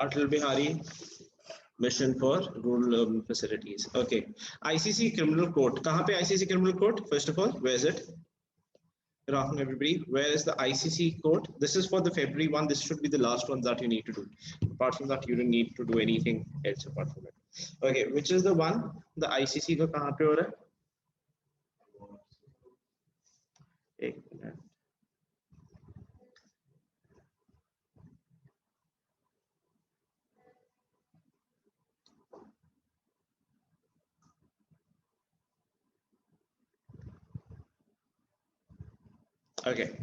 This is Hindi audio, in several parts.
Atal Bihari Mission for Rural Facilities. Okay. ICC Criminal Court. कहाँ पे ICC Criminal Court? First of all, where is it? Good afternoon, everybody. Where is the ICC court? This is for the February one. This should be the last one that you need to do. Apart from that, you don't need to do anything else apart from it. Okay, which is the one? The ICC का कहाँ पे हो रहा है? एक minute. Okay,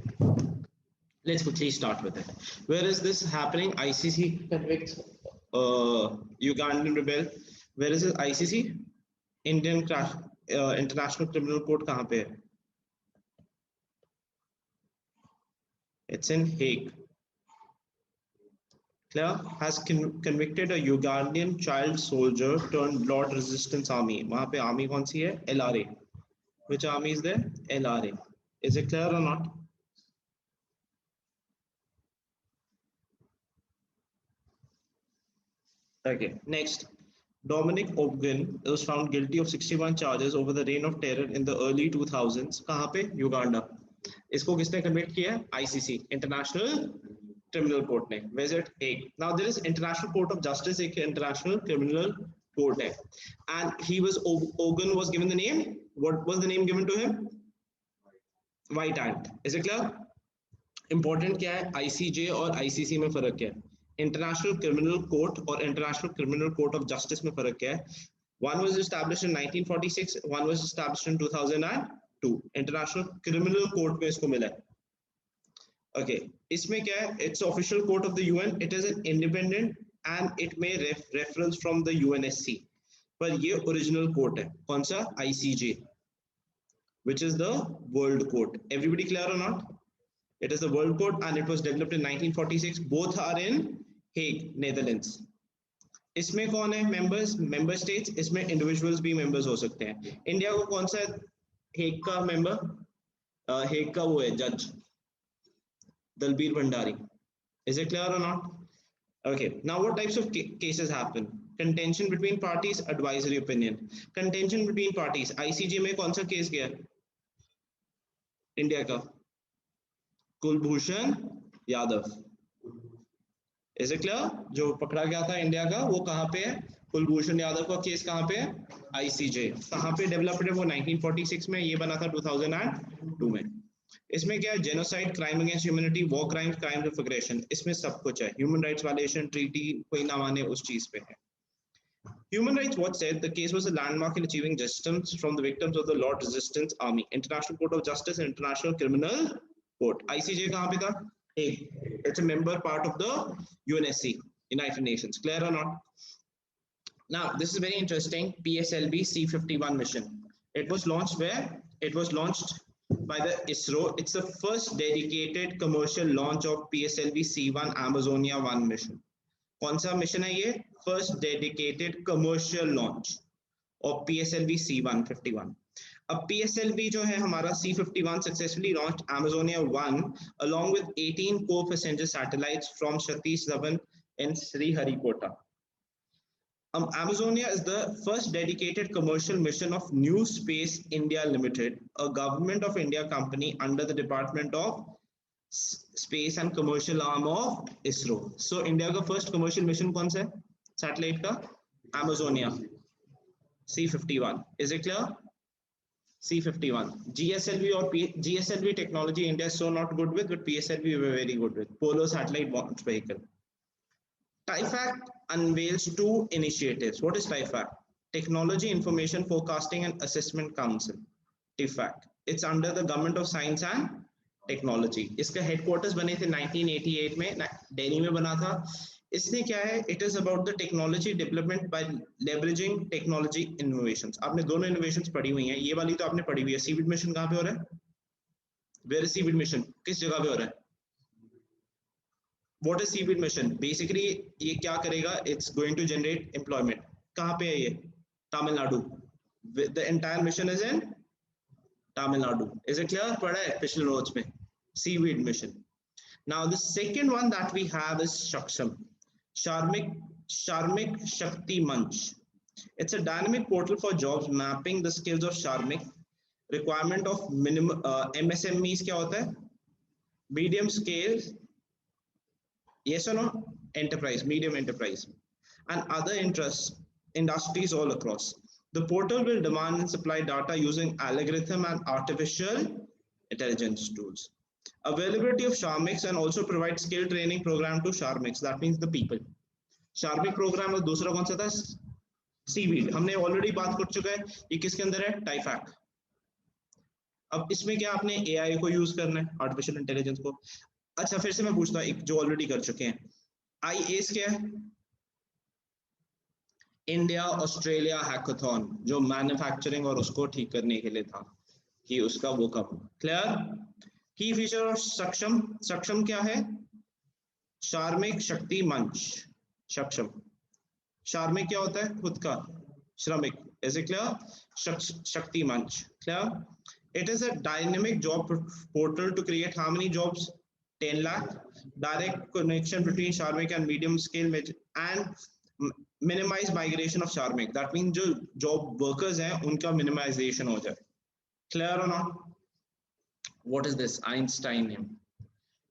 let's quickly start with it. Where is this happening? ICC convicts Ugandan rebel. Where is it? ICC? International Criminal Court कहाँ पे है? It's in Hague. Clear? Has convicted a Ugandan child soldier turned Lord Resistance Army. वहाँ पे army कौन सी है? LRA. Which army is there? LRA. Is it clear or not? Okay, next. Dominic Obgyn was found guilty of 61 charges over the reign of terror in the early 2000s. कहाँ पे? Uganda. इसको किसने convict किया? ICC, International Criminal Court ने. Where is it? Hague. Now there is International Court of Justice, एक International Criminal Court है. And he was, Obgyn was given the name. What was the name given to him? White Ant. Is it clear? Important क्या है? ICJ और ICC में फर्क क्या है? International Criminal Court और International Criminal Court of Justice में फर्क क्या है? One was established in 1946, one was established in 2002. International Criminal Court में इसको मिला है. Okay, इसमें क्या है? It's official court of the UN. It is an independent and it may reference from the UNSC. पर ये original court है. कौन सा? ICJ, which is the world court. Everybody clear or not? It is the world court and it was developed in 1946. Both are in Hague, Netherlands. इसमें कौन है members? Member states. इसमें individuals भी members हो सकते हैं. इंडिया को कौन सा Hague का member? Hague का वो है judge, Dalbir Bhandari. Is it clear or not? Okay. Now, what types of cases happen? Contention between parties, advisory opinion. Contention between parties. ICJ में कौन सा case गया? इंडिया का Kulbhushan Yadav. Is it clear? जो पकड़ा गया था इंडिया का वो कहाँ पे है? कुलभूषण यादव का केस कहाँ पे है? ICJ. कहाँ पे डेवलप्ड है वो? 1946 में. ये बना था 2002 में. इसमें क्या है? Genocide, crime against humanity, war crimes, crimes of aggression. इसमें सब कुछ है. ह्यूमन राइट्स वायलेशन, ट्रीटी कोई ना माने उस चीज पे है. Human Rights Watch said the case was a landmark in achieving justice from the victims of the Lord Resistance Army. International Court of Justice and International Criminal Court. ICJ कहाँ पे था? It's a member part of the UNSC, United Nations. Clear or not? Now, this is very interesting. PSLV C-51 mission. It was launched where? It was launched by the ISRO. It's the first dedicated commercial launch of PSLV C-1 Amazonia 1 mission. कौन सा मिशन है ये? First dedicated commercial launch of PSLV C-151. अब PSLV जो है हमारा C-51 successfully launched Amazonia 1 along with 18 co-passenger satellites from Satish Dhawan in Sriharikota. Amazonia is the first dedicated commercial mission of New Space India Limited, a government of India company under the Department of Space and Commercial arm of ISRO. So India का first commercial mission कौन सा है? Satellite का? Amazonia C-51. Is it clear? C-51. GSLV or GSLV technology India is so not good with, but PSLV we were very good with. Polo satellite launch vehicle. TIFAC unveils two initiatives. What is TIFAC? Technology Information Forecasting and Assessment Council. TIFAC. It's under the Government of Science and Technology. इसका headquarters बने थे 1988 में, दिल्ली में बना था. इसने क्या है? It is about the technology development by leveraging technology innovations. आपने दोनों innovations पढ़ी हुई हैं. ये वाली तो आपने पढ़ी हुई है. Seaweed mission कहाँ पे हो रहा है? Where is Seaweed mission? किस जगह पे हो रहा है? What is Seaweed mission? Basically ये क्या करेगा? It's going to generate employment. कहाँ पे है ये? Tamil Nadu. The entire mission is in Tamil Nadu. Is it clear? पढ़ा है पिछले notes में. Seaweed mission. Now the second one that we have is Shaksham. Sharmik Shakti Manch. It's a dynamic portal for jobs mapping the skills of Sharmik. Requirement of minimum MSMEs क्या होता है? Medium scale, yes or no? Enterprise, medium enterprise, and other interests industries all across. The portal will demand and supply data using algorithm and artificial intelligence tools. Availability of Sharmix and also provide skill training program to Sharmix. That means the people. Sharmix program और दूसरा कौन सा था? सीवीड. हमने ऑलरेडी बात कर चुका है. ये किसके अंदर है? टाइफैक. अब इसमें क्या आपने एआई को यूज करना है, आर्टिफिशियल इंटेलिजेंस को. अच्छा फिर से मैं पूछता हूँ, एक जो ऑलरेडी कर चुके हैं. आईएस क्या है? इंडिया ऑस्ट्रेलिया हैकाथॉन, जो मैन्युफैक्चरिंग और उसको ठीक करने के लिए था, कि उसका वो कब. क्लियर? की फीचर ऑफ सक्षम. सक्षम क्या है? शार्मिक शक्ति मंच. सक्षम. शार्मिक क्या होता है? खुद का. श्रमिक. Is it clear? शक्ति मंच. Clear? It is a dynamic job portal to create how many jobs? 10 lakh. Direct connection between Sharmik and medium scale and minimize migration of Sharmik. That means जो job workers हैं उनका minimization हो जाए. Clear or not? What is this Einsteinium?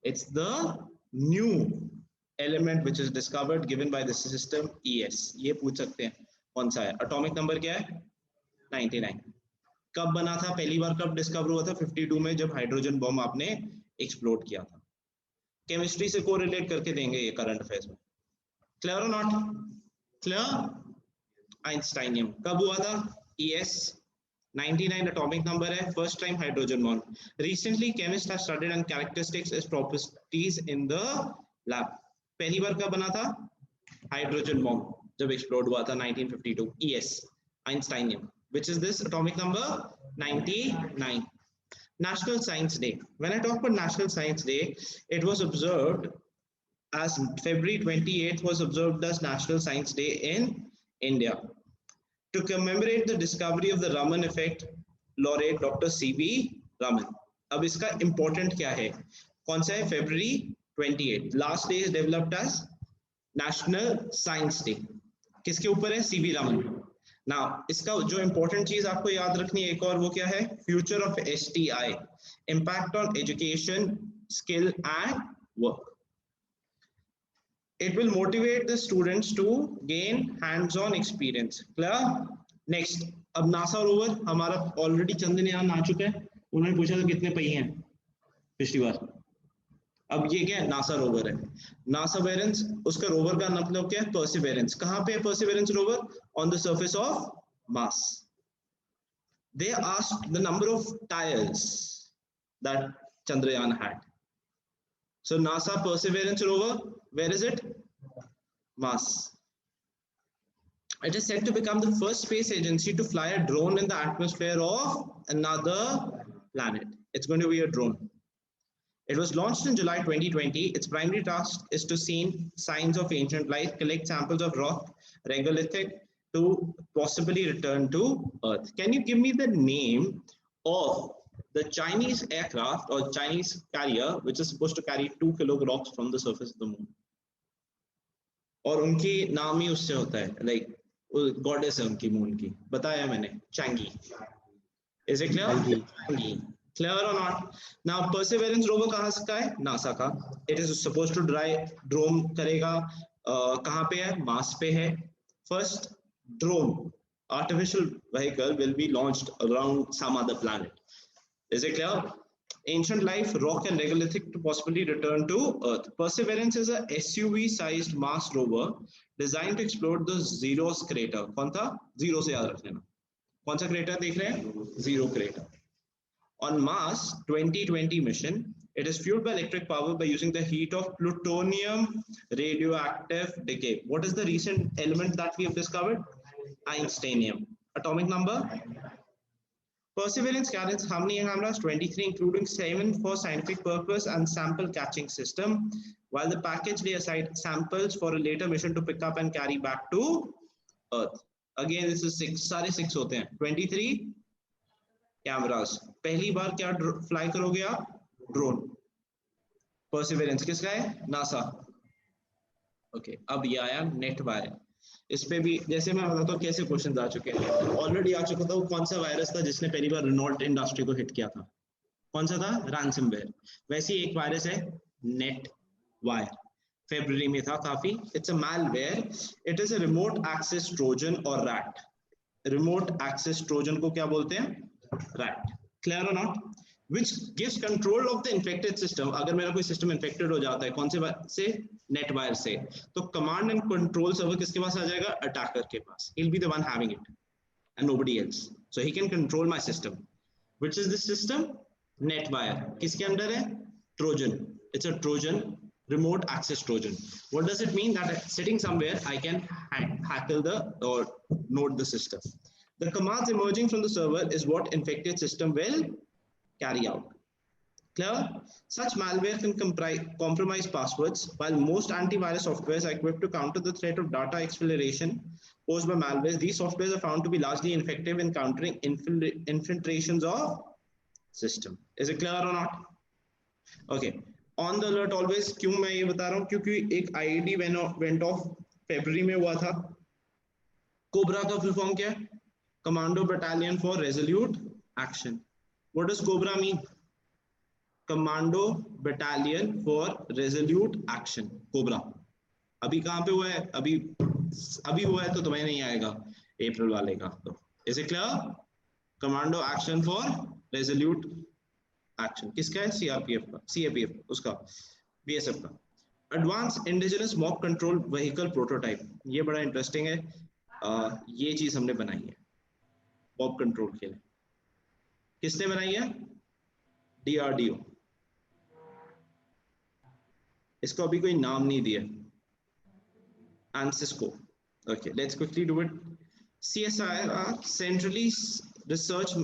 It's the new element which is discovered given by the system ES. ये पूछ सकते हैं कौन सा है. Atomic number क्या है? 99. कब बना था? पहली बार कब डिस्कवर हुआ था? 52 में, जब हाइड्रोजन बम आपने एक्सप्लोड किया था. केमिस्ट्री से कोरिलेट करके देंगे ये करंट अफेयर्स में. क्लियर और नॉट? क्लियर? आइंस्टाइनियम कब हुआ था? ES 99 एटॉमिक नंबर है. First time hydrogen bond. Recently chemist have studied and characteristics its properties in the lab. पहली बार कब बना था? हाइड्रोजन बॉम्ब जब एक्सप्लोड हुआ था 1952. ES आइंस्टाइनियम. Which is this atomic number? 99. National Science Day. When I talk about National Science Day, it was observed as February 28th was observed as National Science Day in India to commemorate the discovery of the Raman effect. Laureate Dr. C.V. Raman. अब इसका important क्या है? कौन सा है? February 28th. Last day is developed as National Science Day. किसके ऊपर है? C.V. Raman. Now, इसका जो important चीज आपको याद रखनी है एक और, वो क्या है? Future of STI, impact on education, skill and work. It will motivate the students to gain hands-on experience. Clear? Next, अब नासा रोवर हमारा ऑलरेडी चंद्रयान आ चुका है. उन्होंने पूछा था कितने पहिए हैं पिछली बार. अब ये क्या है? नासा रोवर है. नासा वेरेंस, उसका रोवर का मतलब क्या है? परसिवेरेंस. कहां पे है Perseverance rover? On the surface of Mars. They asked the number of tyres that Chandrayaan had. So NASA Perseverance rover, where is it? Mars. It is said to become the first space agency to fly a drone in the atmosphere of another planet. It's going to be a drone. It was launched in July 2020. Its primary task is to see signs of ancient life, collect samples of rock, regolithic, to possibly return to Earth. Can you give me the name of the Chinese aircraft or Chinese carrier which is supposed to carry 2 kg rocks from the surface of the moon? और उनकी नाम ही उससे होता है, like गॉडेस है उनकी मून की. बताया मैंने, Changi. Is it clear? Chang'e. Clear or not? Now Perseverance rover कहाँ का है? नासा का. It is supposed to drone करेगा. कहाँ पे है? मार्स पे है. First drone artificial vehicle will be launched around some other planet. Is it clear? Ancient life, rock and regolithic to possibly return to Earth. Perseverance is a SUV-sized Mars rover designed to explore the Zeros crater. कौन था? Zero से याद रख लेना. कौन सा crater देख रहे हैं? Zero crater. On Mars 2020 mission, it is fueled by electric power by using the heat of plutonium radioactive decay. What is the recent element that we have discovered? Einsteinium. Atomic number? Perseverance carries how many cameras? 23, including 7 for scientific purpose and sample catching system, while the package lay aside samples for a later mission to pick up and carry back to Earth. Again, this is 6. सारे 6 होते हैं. 23 कैमरास. पहली बार क्या फ्लाई करोगे आप? ड्रोन. परसिवेरेंस किसका है? नासा. ओके अब ये आया नेट वायर। इस पे भी जैसे मैं बताता हूँ कैसे क्वेश्चन आ चुके हैं। ऑलरेडी आ चुका था वो कौन सा वायरस था जिसने पहली बार रेनॉल्ट इंडस्ट्री को हिट किया था, कौन सा था? रैंसमवेयर। वैसे ही एक वायरस है नेट वायर, फेब्रुवरी में था काफी। It's a malware, it is a remote access trojan और रैट। रिमोट एक्सेस ट्रोजन को क्या बोलते हैं? रैट। क्लियर और not? which gives control of the infected system। अगर मेरा कोई सिस्टम इन्फेक्टेड हो जाता है कौन से नेट वायर से, तो कमांड एंड कंट्रोल सर्वर किसके पास आ जाएगा? अटैकर के पास। he'll be the one having it and nobody else, so he can control my system। which is this system? Net wire किसके अंडर है? Trojan. it's a trojan, remote access trojan। what does it mean? that sitting somewhere I can hackle the or node the system। the commands emerging from the server is what infected system will carry out। Clear? Such malware can compromise passwords. While most antivirus softwares are equipped to counter the threat of data exfiltration posed by malware, these softwares are found to be largely ineffective in countering infiltrations of system। Is it clear or not? Okay। On the alert always। क्यों मैं ये बता रहा हूँ? क्योंकि एक IED went off फरवरी में हुआ था। कोबरा का फुल फॉर्म क्या है? Commando battalion for resolute action. What does COBRA mean? Commando Battalion for Resolute Action। COBRA अभी कहाँ पे हुआ है? अभी हुआ है तो तुम्हें नहीं आएगा अप्रैल वाले का। तो is it clear? Commando action for resolute action किसका है? CRPF का, CAPF उसका, BSF का। Advance indigenous mob control vehicle prototype, ये बड़ा इंटरेस्टिंग है। ये चीज हमने बनाई है मॉब कंट्रोल के लिए। किसने बनाई है? DRDO। इसको अभी कोई नाम नहीं दिया। ANSYS को। Okay, let's quickly do it। CSIR, Centrally Research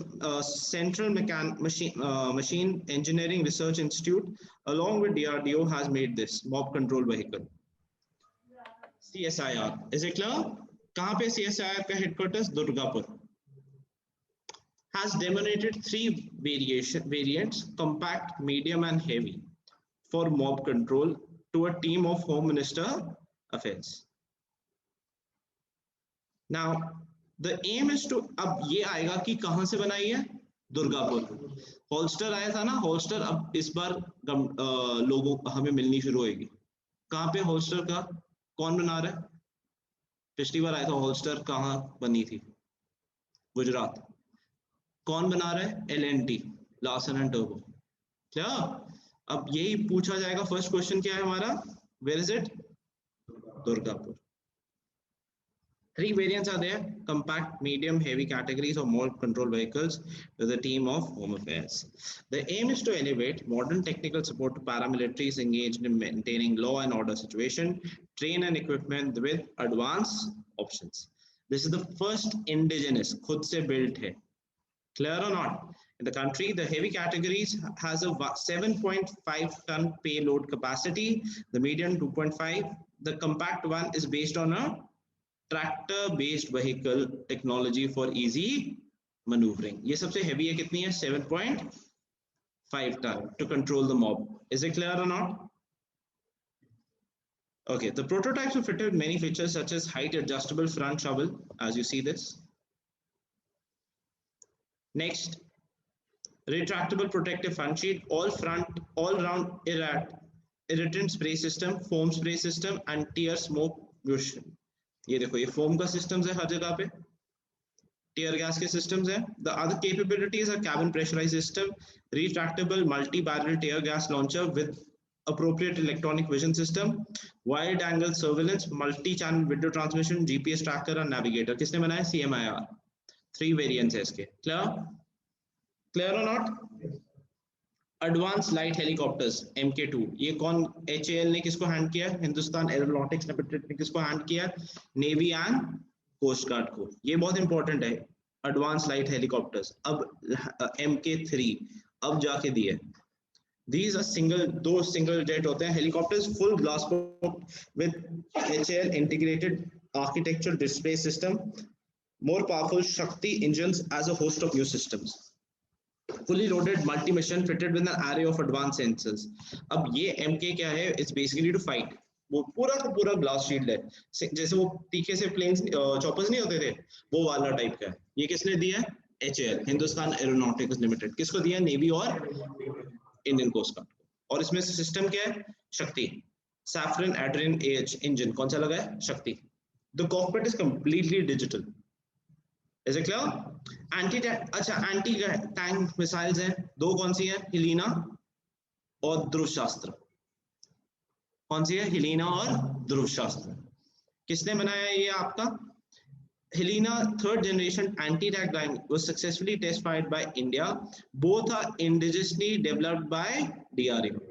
Central Machine Engineering Research Institute, along with DRDO, has made this mob control vehicle। CSIR, is it clear? कहाँ पे CSIR का headquarters? Durgapur. has demonstrated three variants, compact, medium and heavy, for mob control to a team of Home Minister Affairs। Now the aim is to, अब ये आएगा कि कहां से बनाई है? दुर्गापुर। होल्स्टर आया था ना, होल्स्टर अब इस बार लोगों हमें मिलनी शुरू होगी। कहाँ पे होल्स्टर का कौन बना रहा है? पिछली बार आया था होल्स्टर, कहाँ बनी थी? गुजरात। कौन बना रहा है? L&T, Larsen and turbo. क्या अब यही पूछा जाएगा? फर्स्ट क्वेश्चन क्या है हमारा? Where is it? Durgapur. Three variants are there: compact, medium, heavy categories of mob control vehicles with a team of Home Affairs। The aim is to elevate modern technical support to paramilitaries engaged in maintaining law and order situation, train and equipment with advanced options। This is the first indigenous, खुद से built है। Clear or not? In the country, the heavy categories has a 7.5 ton payload capacity, the medium 2.5, the compact one is based on a tractor based vehicle technology for easy maneuvering। ये सबसे heavy है, कितनी है? 7.5 ton to control the mob। Is it clear or not? Okay, the prototypes are fitted with many features such as height adjustable front shovel, as you see this। Next, retractable protective front sheet, all-round irritant spray system, foam spray system, and tear smoke cushion। ये देखो, ये foam का systems है हर जगह पे, tear gas के systems है। The other capabilities are cabin pressurized system, retractable multi-barrel tear gas launcher with appropriate electronic vision system, wide-angle surveillance, multi-channel video transmission, GPS tracker and navigator। किसने बनाया? CMIR। 3 variants है इसके। Clear or not? Advanced light helicopters MK2, ये कौन? HAL ने किसको हैंड किया? हिंदुस्तान एरोनॉटिक्स लिमिटेड ने किसको हैंड किया? नेवी एंड कोस्ट गार्ड को। ये बहुत इंपॉर्टेंट है। एडवांस लाइट हेलीकॉप्टर्स अब MK3 अब जाके दिए। These are दो सिंगल जेट होते हैं helicopters, full glass with HAL integrated architecture display system, more powerful Shakti engines as a host of new systems, fully loaded multi-mission fitted with an array of advanced sensors। अब ये MK क्या है? It's basically to fight, वो पूरा का पूरा ग्लास शील्ड है, जैसे वो तीखे से प्लेन्स चॉपर्स नहीं होते थे, वो वाला टाइप का है। ये किसने दिया है? HAL, Hindustan aeronautics limited. किसको दिया? नेवी और इंडियन कोस्ट गार्ड को। और इसमें सिस्टम क्या है? शक्ति। सैफरन एड्रिन AH इंजन कौन सा लगा है? शक्ति। The cockpit is completely digital. Is it clear? Anti tank missiles हैं दो, कौन सी है? हिलीना और ध्रुव शास्त्र। कौन सी है? हिलीना और ध्रुव शास्त्र। किसने बनाया ये आपका? Helena third generation anti-tank gun was successfully test-fired by India. Both are indigenously developed by DRDO.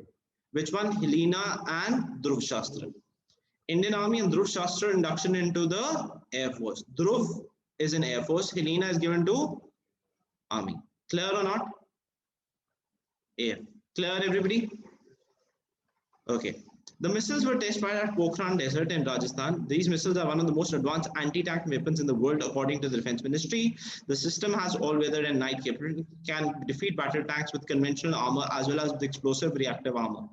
Which one? Helena and Dhruv Shastra. Indian Army and Dhruv Shastra induction into the Air Force. Dhruv is in Air Force. Helena is given to Army. Clear or not? Yeah. Clear, everybody? Okay. The missiles were test fired at Pokhran Desert in Rajasthan. These missiles are one of the most advanced anti-tank weapons in the world, according to the Defense Ministry. The system has all-weather and night capability, can defeat battle tanks with conventional armor as well as with explosive reactive armor.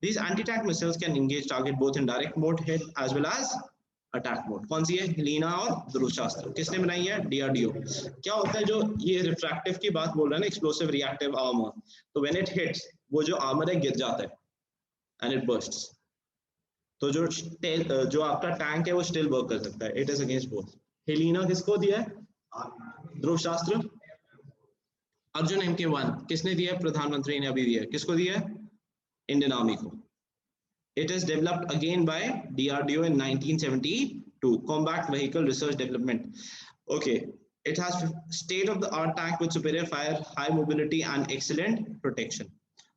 These anti-tank missiles can engage target both in direct mode hit as well as attack mode. कौन सी है? हिलीना और ध्रुव शास्त्र। किसने बनाई है? DRDO। क्या होता है जो ये रिफ्रैक्टिव की बात बोल रहा है ना, एक्सप्लोसिव रिएक्टिव आर्मर, तो व्हेन इट हिट्स वो जो आर्मर है गिर जाता है एंड इट बर्स्ट्स। तो जो आपका टैंक है वो स्टिल वर्क कर सकता है। It is against both. हिलीना किसको दिया है? ध्रुव शास्त्र। अर्जुन MK1 किसने दिया है? प्रधानमंत्री ने अभी दिया है। किसको दिया है? इंडियन आर्मी को। It is developed again by DRDO in 1972. Combat Vehicle Research Development. Okay, it has state-of-the-art tank with superior fire, high mobility, and excellent protection.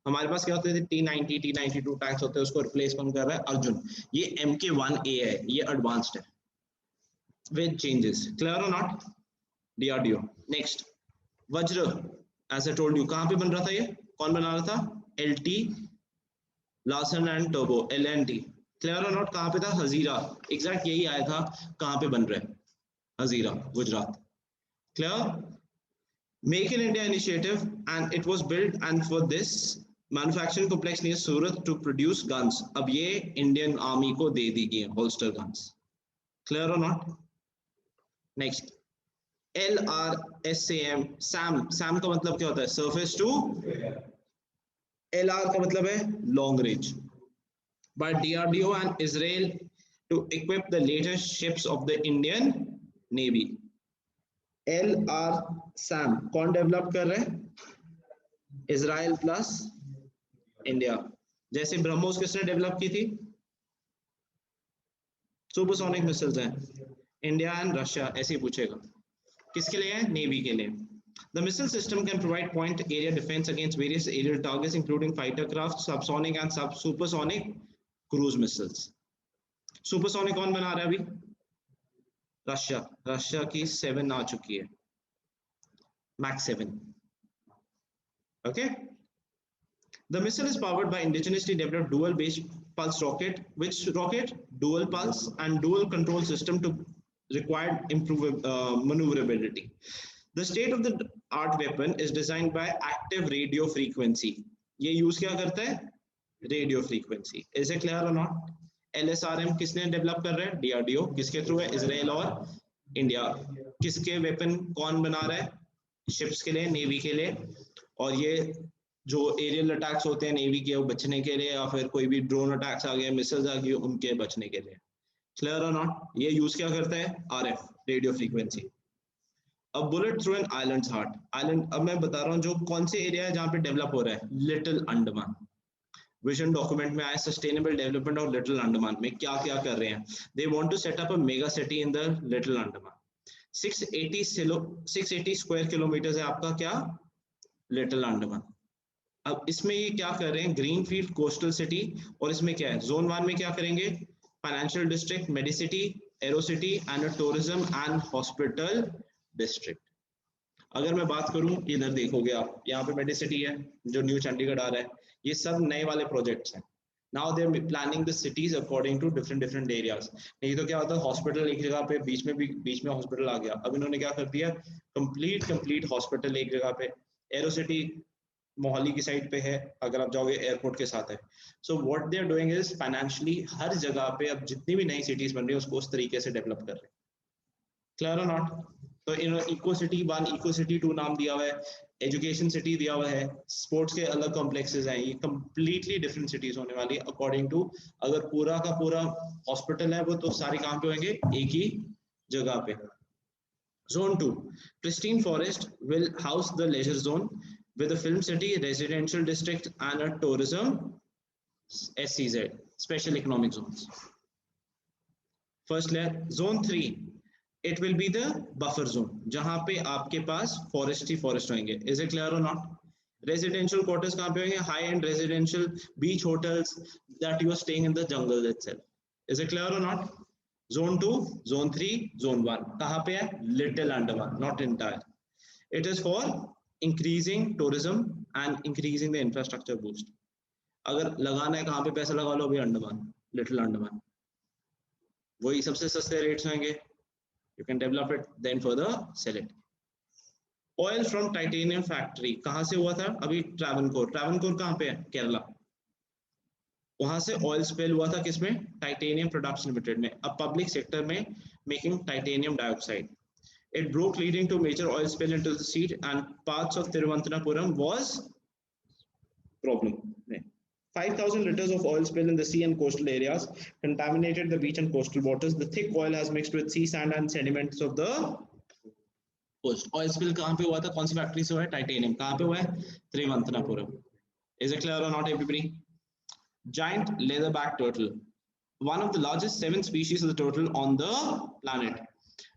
हमारे पास क्या होते थे? T90, T92 टैंक्स होते हैं, उसको रिप्लेस कौन कर रहा है? अर्जुन। ये MK1A है, ये एडवांस्ड है with changes. Clear or not? DRDO. Next, वज्र, as I told you, कहाँ पे बन रहा था ये? कौन बना रहा था? LT Larsen and turbo, LNT। Clear और नॉट? कहाँ पे था? हजीरा। एग्जैक्ट यही आया था। कहाँ पे बन रहा है? Hazira, Gujarat. Clear? Make in India initiative and it was built and for this manufacturing complex near Surat to produce guns. अब ये इंडियन आर्मी को दे दी गई है, होल्स्टर गन्स। क्लियर और नॉट? नेक्स्ट, LRSAM, सैम का मतलब क्या होता है? Surface to. LR का मतलब है long range. by DRDO and Israel to equip the latest ships of the Indian Navy. LRSAM कौन डेवलप कर रहे हैं? Israel plus India. जैसे ब्रह्मोस किसने डेवलप की थी? सुपरसोनिक मिसाइल्स हैं, इंडिया एंड रशिया। ऐसे ही पूछेगा। किसके लिए है? नेवी के लिए। The missile system can provide point area defense against various aerial targets, including fighter craft, subsonic and supersonic cruise missiles. Supersonic कौन बना रहा है अभी? रशिया। रशिया की 7 आ चुकी है, Mach 7. Okay. The missile is powered by indigenously developed dual base pulse rocket, which rocket? Dual pulse and dual control system to required maneuverability. The state-of-the-art weapon is designed by active radio frequency. ये यूज क्या करता है? Radio frequency. Is it clear और नॉट? LSRM किसने डेवलप कर रहा है? DRDO। किसके थ्रू है? इजराइल और इंडिया। किसके वेपन कौन बना रहा है? शिप्स के लिए, नेवी के लिए। और ये जो एरियल अटैक्स होते हैं नेवी के, वो बचने के लिए, या फिर कोई भी ड्रोन अटैक्स आ गए, मिसाइल्स आ गई, उनके बचने के लिए। क्लियर और नॉट? ये यूज क्या करता है? RF, radio frequency. अब bullet through an islands heart. Island, अब मैं बता रहा हूँ जो कौन से एरिया है जहाँ पे डेवलप हो रहा है? लिटिल अंडमान। विजन डॉक्यूमेंट में आया सस्टेनेबल डेवलपमेंट और लिटिल अंडमान में क्या क्या कर रहे हैं? They want to set up a mega city in the little Andaman. 680 square kilometre है आपका क्या? लिटिल अंडमान। अब इसमें ये क्या कर रहे हैं? Green field coastal city. और इसमें क्या है? जोन 1 में क्या करेंगे? Financial district, medicity, aerocity and tourism and hospital district. अगर मैं बात करूं, इधर देखोगे आप, यहाँ पे मेडिसिटी है जो न्यू चंडीगढ़ आ रहा है, ये सब नए वाले प्रोजेक्ट्स हैं। Now they are planning the cities according to different areas. नहीं तो क्या होता है? हॉस्पिटल एक जगह पे, बीच में हॉस्पिटल आ गया। अब इन्होंने क्या कर दिया? कंप्लीट हॉस्पिटल एक जगह पे। एरोसिटी मोहाली की साइड पे है, अगर आप जाओगे एयरपोर्ट के साथ है. So what they are doing is financially हर जगह पे अब जितनी भी नई सिटीज बन रही है उसको उस तरीके से डेवलप कर रहे हैं. क्लियर और नॉट? तो इन इको सिटी 1, इको सिटी 2 नाम दिया हुआ है, एजुकेशन सिटी दिया हुआ है, स्पोर्ट्स के अलग कॉम्प्लेक्सेस हैं. ये कंप्लीटली डिफरेंट सिटीज होने वाली है अकॉर्डिंग टू. अगर पूरा का पूरा हॉस्पिटल है वो तो सारे कहाँ पे होंगे? एक ही जगह पे. Zone 2, pristine forest will house the leisure zone with a film city, residential district, and a tourism SEZ, special economic zones. First layer, Zone 3, it will be the buffer zone, जहाँ पे आपके पास forest ही forest होंगे. Is it clear or not? Residential quarters कहाँ पे होंगे? High-end residential beach hotels that you are staying in the jungle itself. Is it clear or not? Zone 2, Zone 3, Zone 1. कहाँ पे है? Little Andaman, not entire. It is for increasing tourism and increasing the infrastructure boost. अगर लगाना है कहाँ पे पैसा लगा लो, अभी अंडमान, लिटिल अंडमान, वही सबसे सस्ते रेट्स होंगे. You can develop it, then further sell it. Oil from titanium factory कहाँ से हुआ था? अभी ट्रैवनकोर. ट्रैवनकोर कहाँ पे है? केरला. वहां से ऑयल स्पेल हुआ था किसमें? टाइटेनियम प्रोडक्ट्स लिमिटेड में, अब पब्लिक सेक्टर में, making titanium dioxide. It broke, leading to major oil spill into the sea, and parts of Thiruvananthapuram was problem. 5,000 liters of oil spill in the sea and coastal areas contaminated the beach and coastal waters. The thick oil has mixed with sea sand and sediments of the coast. Oil spill कहाँ पे हुआ था? कौन सी फैक्ट्री से हुआ है? टाइटेनियम. कहाँ पे हुआ है? त्रिवंतनापुरम. Is it clear or not, everybody? Giant leatherback turtle, one of the largest 7 species of the turtle on the planet.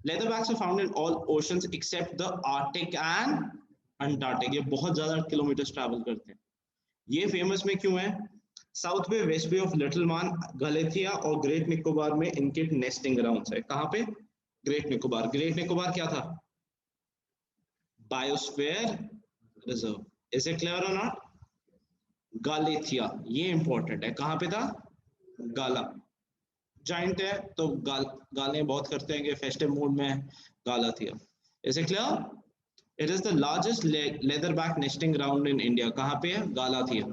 Leatherbacks are found in all oceans except the Arctic and Antarctic. ये बहुत ज़्यादा किलोमीटर ट्रैवल करते हैं. ये फेमस में क्यों है? साउथ में वेस्ट बे ऑफ लिटिल मान, गलेथिया और ग्रेट निकोबार में इनके नेस्टिंग ग्राउंड्स है. कहाँ पे? ग्रेट निकोबार. ग्रेट निकोबार क्या था? Biosphere reserve. Is it clear और नॉट? गालेथिया, ये इंपॉर्टेंट है. कहाँ पे था? गाला. जाइंट है तो गालें बहुत करते हैं कि फेस्टिव मूड में. Galathea. Is it clear? It is the largest leatherback nesting ground in India. कहाँ पे है? गालाथिया.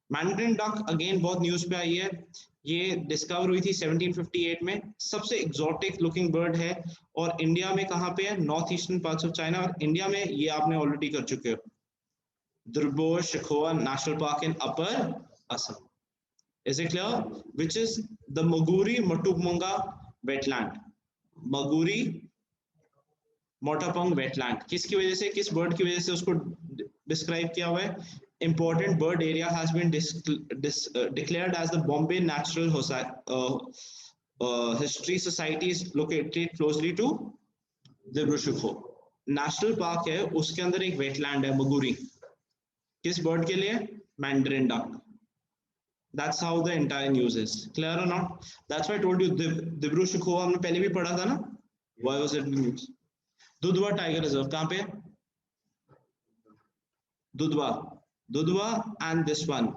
मैंड्रिन डक अगेन बहुत न्यूज पे आई है. ये डिस्कवर हुई थी 1758 में. सबसे एक्सोटिक लुकिंग बर्ड है और इंडिया में कहाँ पे है? North eastern parts of China. और इंडिया में ये आपने ऑलरेडी कर चुके हो, Durbo Shikoa National Park in Upper Assam. Is it clear? Which is the Maguri Matupmunga wetland. Maguri Motapong wetland. किसकी वजह से, किस बर्ड की वजह से उसको डिस्क्राइब किया हुआ है? Important bird area has been declared as the Bombay Natural History Society is located closely to Durbo Shikoa. National park है, उसके अंदर एक वेटलैंड है मगुरी. किस बर्ड के लिए? Mandarin duck. That's how the entire news is. Clear or not? That's why I told you Dibru Saikhowa हमने पहले भी पढ़ा था ना. Why was it news? Dudhwa tiger reserve कहाँ पे? Dudhwa and this one.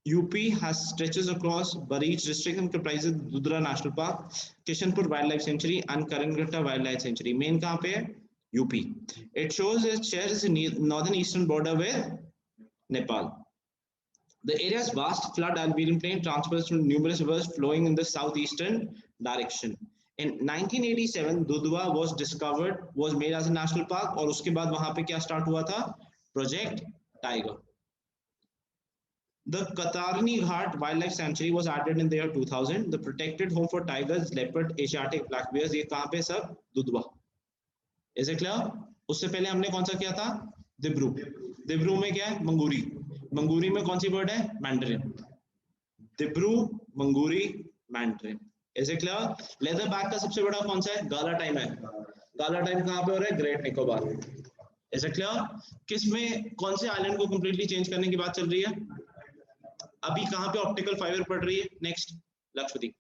UP has stretches across Bareech district and comprises Dudra National Park, Kishanpur Wildlife Sanctuary and Karanghata Wildlife Sanctuary. Main कहाँ पे है? UP. It shows it shares the northern eastern border with Nepal. The area's vast flood alluvial plain transfers to numerous rivers flowing in the southeastern direction. In 1987, Dudhwa was made as a national park और उसके बाद वहाँ पे क्या start हुआ था? Project Tiger. The Katarni Ghat Wildlife Sanctuary was added in the year 2000. The protected home for tigers, leopard, Asiatic black bears. ये कहाँ पे सब? दुधवा. Is it clear? उससे पहले हमने कौन सा किया था? दिब्रू. दिब्रू में क्या है? मंगूरी. मंगूरी में कौन सी बर्ड है? Mandarin. Dibru, Manguri, mandarin. Is it clear? Leatherback का सबसे बड़ा कौन सा है? गाला टाइम है. गाला टाइम कहाँ पे हो रहा है? Great Nicobar. Is it clear? किस में कौन से आइलैंड को कंप्लीटली चेंज करने की बात चल रही है? अभी कहाँ पे ऑप्टिकल फाइबर पड़ रही है? नेक्स्ट लक्षद्वीप.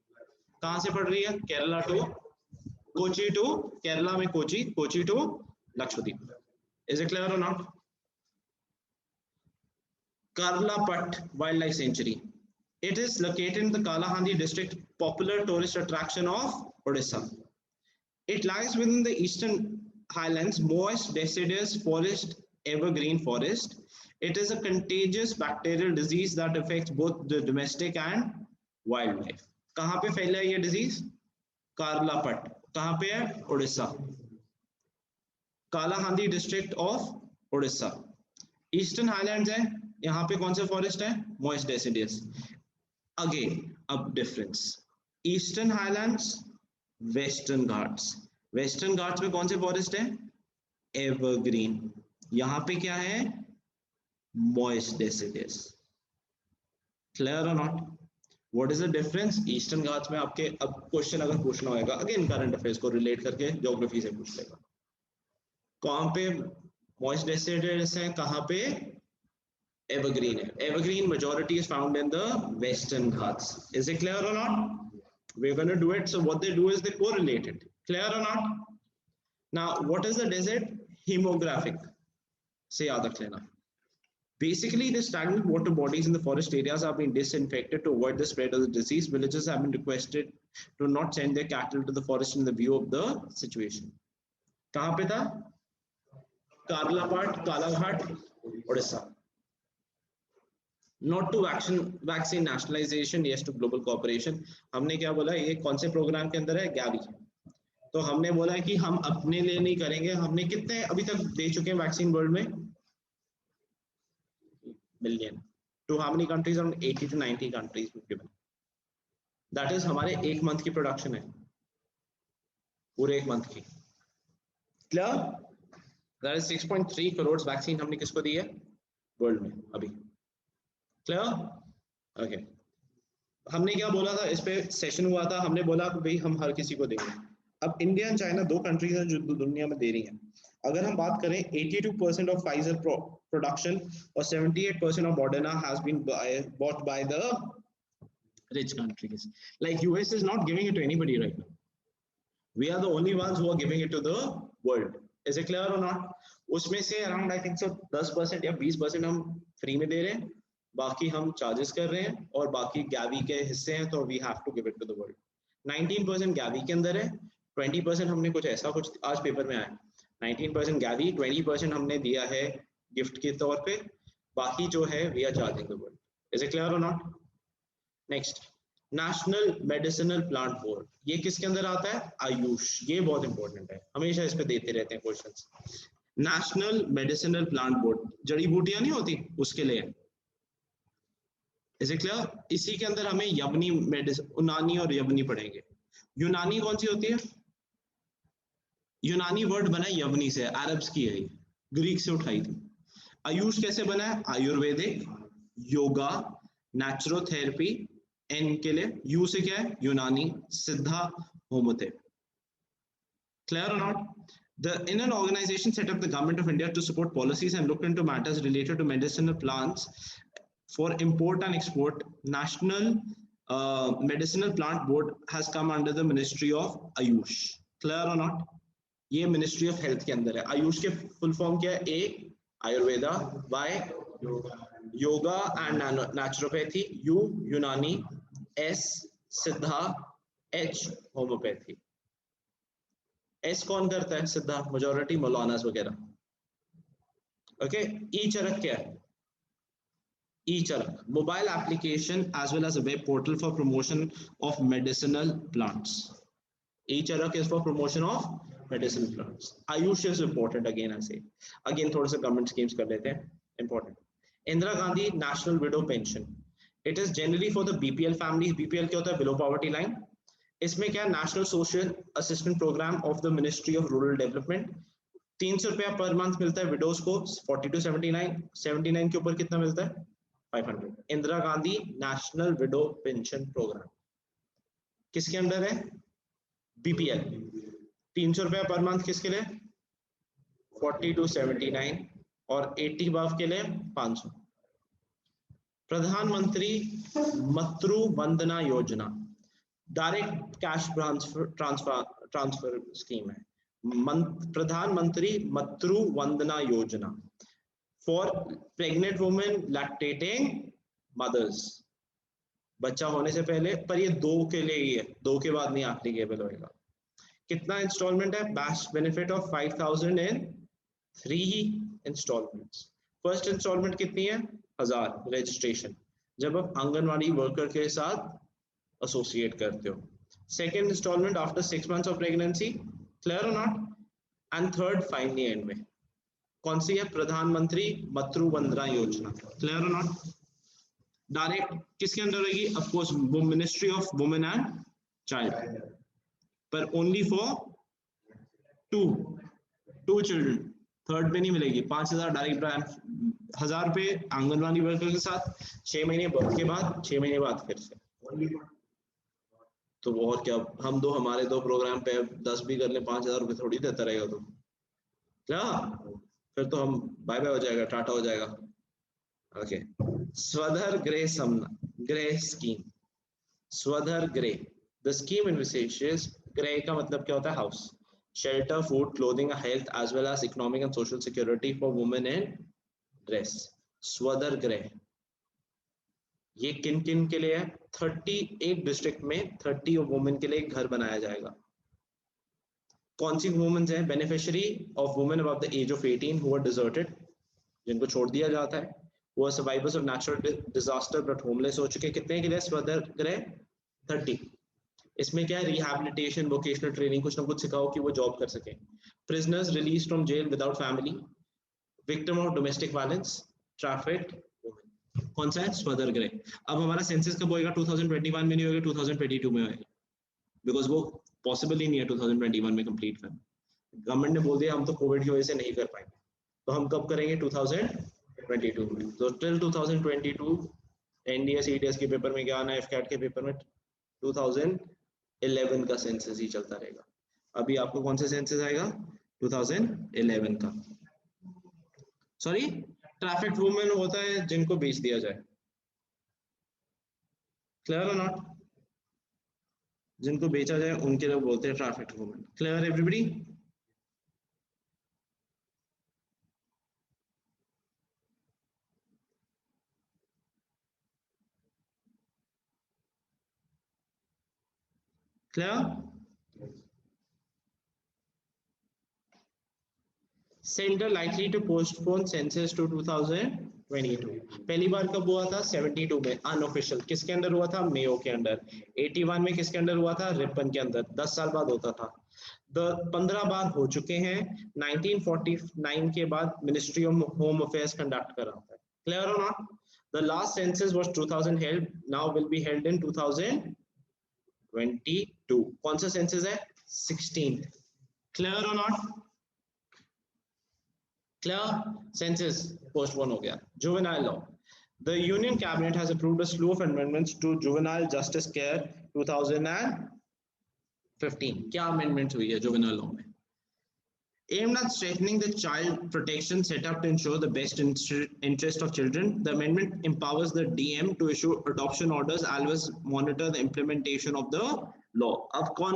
कहाँ से पड़ रही है? केरला टू कोची टू, केरला में Kochi, Kochi to Lakshadweep. Is it clear or not? Karlaput Wildlife Sanctuary. It is located in the Kalahandi district, popular tourist attraction of Odisha. It lies within the eastern highlands, moist deciduous forest evergreen forest. It is a contagious bacterial disease that affects both the domestic and wildlife. कहाँ पे फैला है ये disease? कारलापट. कहाँ पे है? Orissa. Kalahandi district of Orissa. Eastern highlands है, यहाँ पे कौन सा फॉरेस्ट है? Moist deciduous. अगेन अब difference, eastern highlands, western Ghats. Western Ghats में कौन से फॉरेस्ट है? एवरग्रीन. यहाँ पे क्या है? Moist deciduous. क्लियर और not? What is the difference? Eastern Ghats में आपके अब क्वेश्चन अगर पूछना होगा अगेन करंट अफेयर्स को रिलेट करके ज्योग्राफी से पूछ लेगा. कहाँ पे मॉइस्ट डेसिडियस है, कहाँ पे evergreen है? Evergreen majority is found in the western ghats. Is it clear or not? We're going to do it. So what they do is they correlate it. Clear or not? Now what is the desert? Hemographic से याद रख लेना. Basically, the stagnant water bodies in the forest areas have been disinfected to avoid the spread of the disease. Villagers have been requested to not send their cattle to the forest in the view of the situation. कहाँ पे था? कारलापाट, Kalaghat, Orissa. Not to vaccine nationalization, yes to global cooperation. हमने क्या बोला? ये कौन से प्रोग्राम के अंदर है? गैवी. तो हमने बोला कि हम अपने लिए नहीं करेंगे. हमने कितने अभी तक दे चुके हैं वैक्सीन वर्ल्ड में? Million. To how many countries? Around 80 to 90 countries given. That is हमारे एक मंथ की प्रोडक्शन है, पूरे एक मंथ की. Clear? That is 6.3 crore vaccine हमने किसको दी है वर्ल्ड में अभी. क्लियर? ओके. हमने क्या बोला था? इस पे सेशन हुआ था, हमने बोला कि भाई हम हर किसी को देंगे. अब इंडिया एंड चाइना दो कंट्रीज हैं जो दुनिया में दे रही हैं. अगर हम बात करें 82% ऑफ फाइजर प्रोडक्शन और 78% of Moderna has been bought by the rich countries. Like US is not giving it to anybody right now. We are the only ones who are giving it to the world. Is it clear or not? उसमें से अराउंड आई थिंक सो 10% या 20% हम फ्री में दे रहे हैं, बाकी हम चार्जेस कर रहे हैं, और बाकी गैवी के हिस्से हैं तो we have to give it to the world. 19% Gavi के अंदर है, 20% हमने कुछ ऐसा कुछ आज पेपर में आया. 19% गैवी, 20% हमने दिया है गिफ्ट के तौर पे, बाकी जो है we are charging the world. Is it clear और not? Next, national medicinal plant board. ये किसके अंदर आता है? आयुष. ये बहुत इंपॉर्टेंट है, हमेशा इस पे देते रहते हैं questions. National medicinal plant board, जड़ी बूटियां नहीं होती उसके लिए. Is it clear? इसी के अंदर हमें यवनी मेडिसिन, यूनानी और यवनी पढ़ेंगे. यूनानी कौन सी होती है? यूनानी वर्ड बना है यवनी से, अरब्स की है, ग्रीक से उठाई थी. आयुष कैसे बना है? आयुर्वेदिक, योगा, नेचुरोथेरेपी, एन के लिए, यू से क्या है? यूनानी, सिद्धा, homeopathy. Clear or not? In an organization set up the government of India to support policies and look into matters related to medicinal plants for import and export, National Medicinal Plant Board has come under the Ministry of Ayush. Clear or not? ये Ministry of Health के अंदर है. आयुष के फुल फॉर्म क्या है? A Ayurveda, Y yoga and naturopathy, U यूनानी, S सिद्धा, H होम्योपैथी. एस कौन करता है? सिद्धा, मेजॉरिटी मौलानास वगैरह. ओके. ई चरक क्या है? E Charak mobile application as well as a web portal for promotion of medicinal plants. E Charak is for promotion of medicinal plants. Ayush is important again. ऐसे अगेन थोड़े से गवर्नमेंट स्कीम्स कर लेते हैं important. Indira Gandhi national widow pension. It is generally for the BPL family. BPL क्या होता है? Below poverty line. इसमें क्या? National social assistant programme of the ministry of rural development. 300 रुपया पर मंथ मिलता है विडोज को. 40 to 79 के ऊपर कितना मिलता है? 500. Indira Gandhi national widow pension programme किसके अंदर है? बीपीएल. 300 रुपया पर मंथ किसके लिए? 40 to 79, और 80 अबव के लिए 500. प्रधानमंत्री मातृ Vandana Yojana direct cash transfer scheme है. प्रधानमंत्री मातृ Vandana Yojana for pregnant women, lactating mothers. बच्चा होने से पहले, पर ये 2 के लिए ही है, 2 के बाद नहीं एप्लीकेबल होएगा. कितना इंस्टॉलमेंट है? Batch benefit of 5,000 in 3 instalments. First instalment कितनी है? 1000 रजिस्ट्रेशन, जब आप आंगनवाड़ी वर्कर के साथ एसोसिएट करते हो। Second instalment after 6 months of pregnancy, clear और not? And third finally end में कौन सी है? प्रधानमंत्री मातृ वंदना योजना, क्लियर और नॉट? डायरेक्ट किसके अंदर रहेगी? Of course ministry of women and child, पर only for two children. Third पे नहीं मिलेगी। 5000 डायरेक्ट, 1000 पे आंगनवाड़ी वर्कर के साथ, 6 महीने बर्थ के बाद, 6 महीने बाद फिर से। तो और क्या, हम दो हमारे दो प्रोग्राम पे 10 भी कर ले, 5000 रुपये थोड़ी देता रहेगा तो क्या? फिर तो हम बाय बाय हो जाएगा, टाटा हो जाएगा। ओके, स्वधर गृह स्कीम, स्वधर गृह, द स्कीम envisages, गृह का मतलब क्या होता है? House, shelter, food, clothing, health, as well as economic and social security for women in dress. स्वधर गृह ये किन किन के लिए है? 38 डिस्ट्रिक्ट में 30 वुमेन के लिए एक घर बनाया जाएगा। कौन सी वुमेन है? Beneficiary of women above the age of 18 who are deserted, जिनको छोड़ दिया जाता है, वो survivors of natural disaster but homeless हो चुके। कितने के लिए स्वधर गृह? 30। इसमें क्या है? रिहैबिलिटेशन, वोकेशनल ट्रेनिंग, कुछ ना कुछ सिखाओ कि वो जॉब कर सके। Prisoners release from jail without family, victim of domestic violence, trafficked women. कौन सा है? स्वधर गृह। अब हमारा सेंसस कब होएगा? 2021 में नहीं होगा, 2022 में होएगा, बिकॉज वो पॉसिबल ही नहीं है 2021 में कंप्लीट करना। गवर्नमेंट ने बोल दिया हम तो कोविड की वजह से नहीं कर पाएंगे, तो हम कब करेंगे? 2022 में। तो टिल 2022 एनडीएस ईडीएस के पेपर में क्या आना है? एफकैट के पेपर में 2011 का सेंसस ही चलता रहेगा। अभी आपको कौन सा सेंसस आएगा? 2011 का। सॉरी, ट्रैफिक वुमेन होता है जिनको बेच दिया जाए, क्लियर और नॉट? जिनको बेचा जाए उनके लोग बोलते हैं traffic women. Clear everybody? Clear? Centre likely to postpone census to 2022। पहली बार कब हुआ था? 72 में अनऑफिशियल। किसके अंडर हुआ था? मेयो के अंडर। 81 में किसके अंडर हुआ था? रिपन के अंदर। 10 साल बाद होता था। 15 बार हो चुके हैं। 1949 के बाद ministry of home affairs conduct कर रहा था। क्लियर और not? The last census was 2000 held, now will be held in 2022। कौन सा सेंसस है? 16। क्लियर और नॉट? Clear? Census postpone हो गया। Juvenile law. The Union Cabinet has approved a slew of amendments to Juvenile Justice Care 2015. क्या amendments हुई है juvenile law में? Aimed at strengthening the child protection set up to ensure the best interest of children, the amendment empowers the DM to issue adoption orders as well as monitor the implementation of the law. अब कौन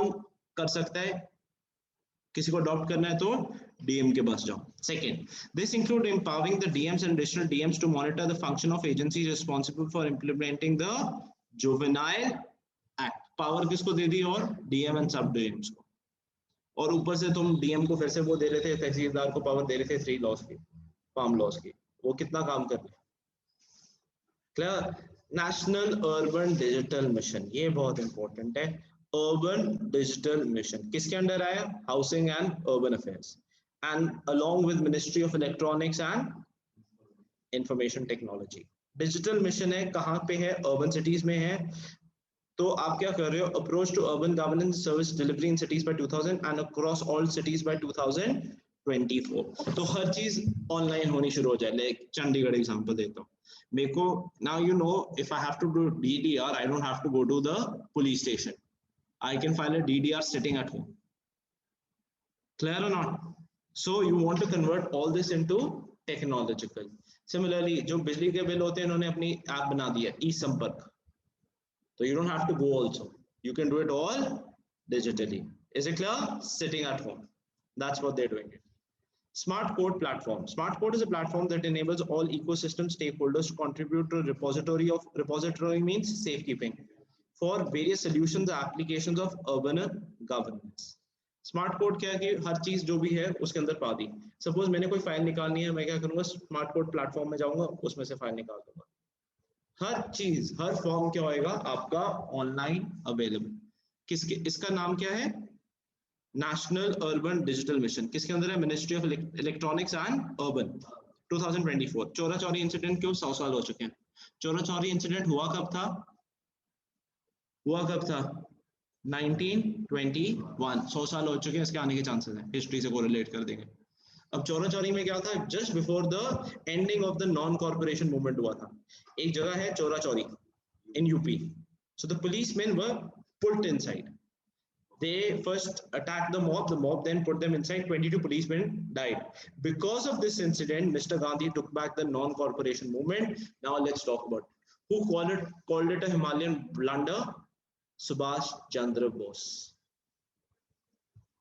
कर सकता है? किसी को अडॉप्ट करना है तो डीएम के पास जाओ। Second, this include empowering the DMs and additional DMs to monitor the function of agencies responsible for implementing the juvenile act. Power किसको दे दी? और डीएम एंड सब डीएम्स को। और ऊपर से तुम डीएम को फिर से वो दे रहे थे, तहसीलदार को पावर दे रहे थे 3 लॉज की, फार्म लॉज की। वो कितना काम कर रहे? Clear? National urban digital mission, ये बहुत इंपॉर्टेंट है। अर्बन डिजिटल मिशन किसके अंडर आया? Housing and urban affairs and along with ministry of electronics and information technology. Digital mission है, कहाँ पे है? अर्बन सिटीज में है। तो आप क्या कर रहे हो? Approach to urban governance service delivery in cities by 2000 and across all cities by 2024। तो हर चीज ऑनलाइन होनी शुरू हो जाए। लाइक चंडीगढ़ एग्जांपल देता हूँ मेरे को। Now you know if I have to do DDR, I don't have to go to the police station. I can file a DDR sitting at home. Clear or not? So you want to convert all this into technological. Similarly, जो बिजली के बिल होते हैं इन्होंने अपनी ऐप बना दिया ई संपर्क, तो you don't have to go also. You can do it all digitally. Is it clear? Sitting at home. That's what they're doing it. Smart Code platform. Smart Code is a platform that enables all ecosystem stakeholders to contribute to a repository means safekeeping for various solutions and applications of urban governance. Smart code क्या है कि हर चीज जो भी है उसके अंदर पा दी। सपोज मैंने कोई फाइल निकालनी है, मैं क्या करूंगा, स्मार्ट कोड प्लेटफॉर्म में जाऊंगा, उसमें से फाइल निकाल दूंगा। हर चीज, हर फॉर्म क्या होएगा आपका ऑनलाइन अवेलेबल। किसके, इसका नाम क्या है, नेशनल अर्बन डिजिटल मिशन। किसके अंदर है, ministry of electronics and urban. 2024 चोरा चोरी इंसिडेंट क्यों 100 साल हो चुके हैं। चोरा चोरी इंसिडेंट हुआ कब था, हुआ कब था, 1921। 100 साल हो चुके हैं, इसके आने के चांसेस हैं, हिस्ट्री से कोरिलेट कर देंगे। अब चोरा चोरी में क्या था, just before the ending of the non corporation movement हुआ था। एक जगह है Chaura Chauri in UP, so the policemen were put inside, they first attacked the mob then put them inside, 22 policemen died. Because of this incident, Mr. Gandhi took back the non-corporation movement. Now let's talk about who called it a Himalayan blunder. Subhash Chandra Bose.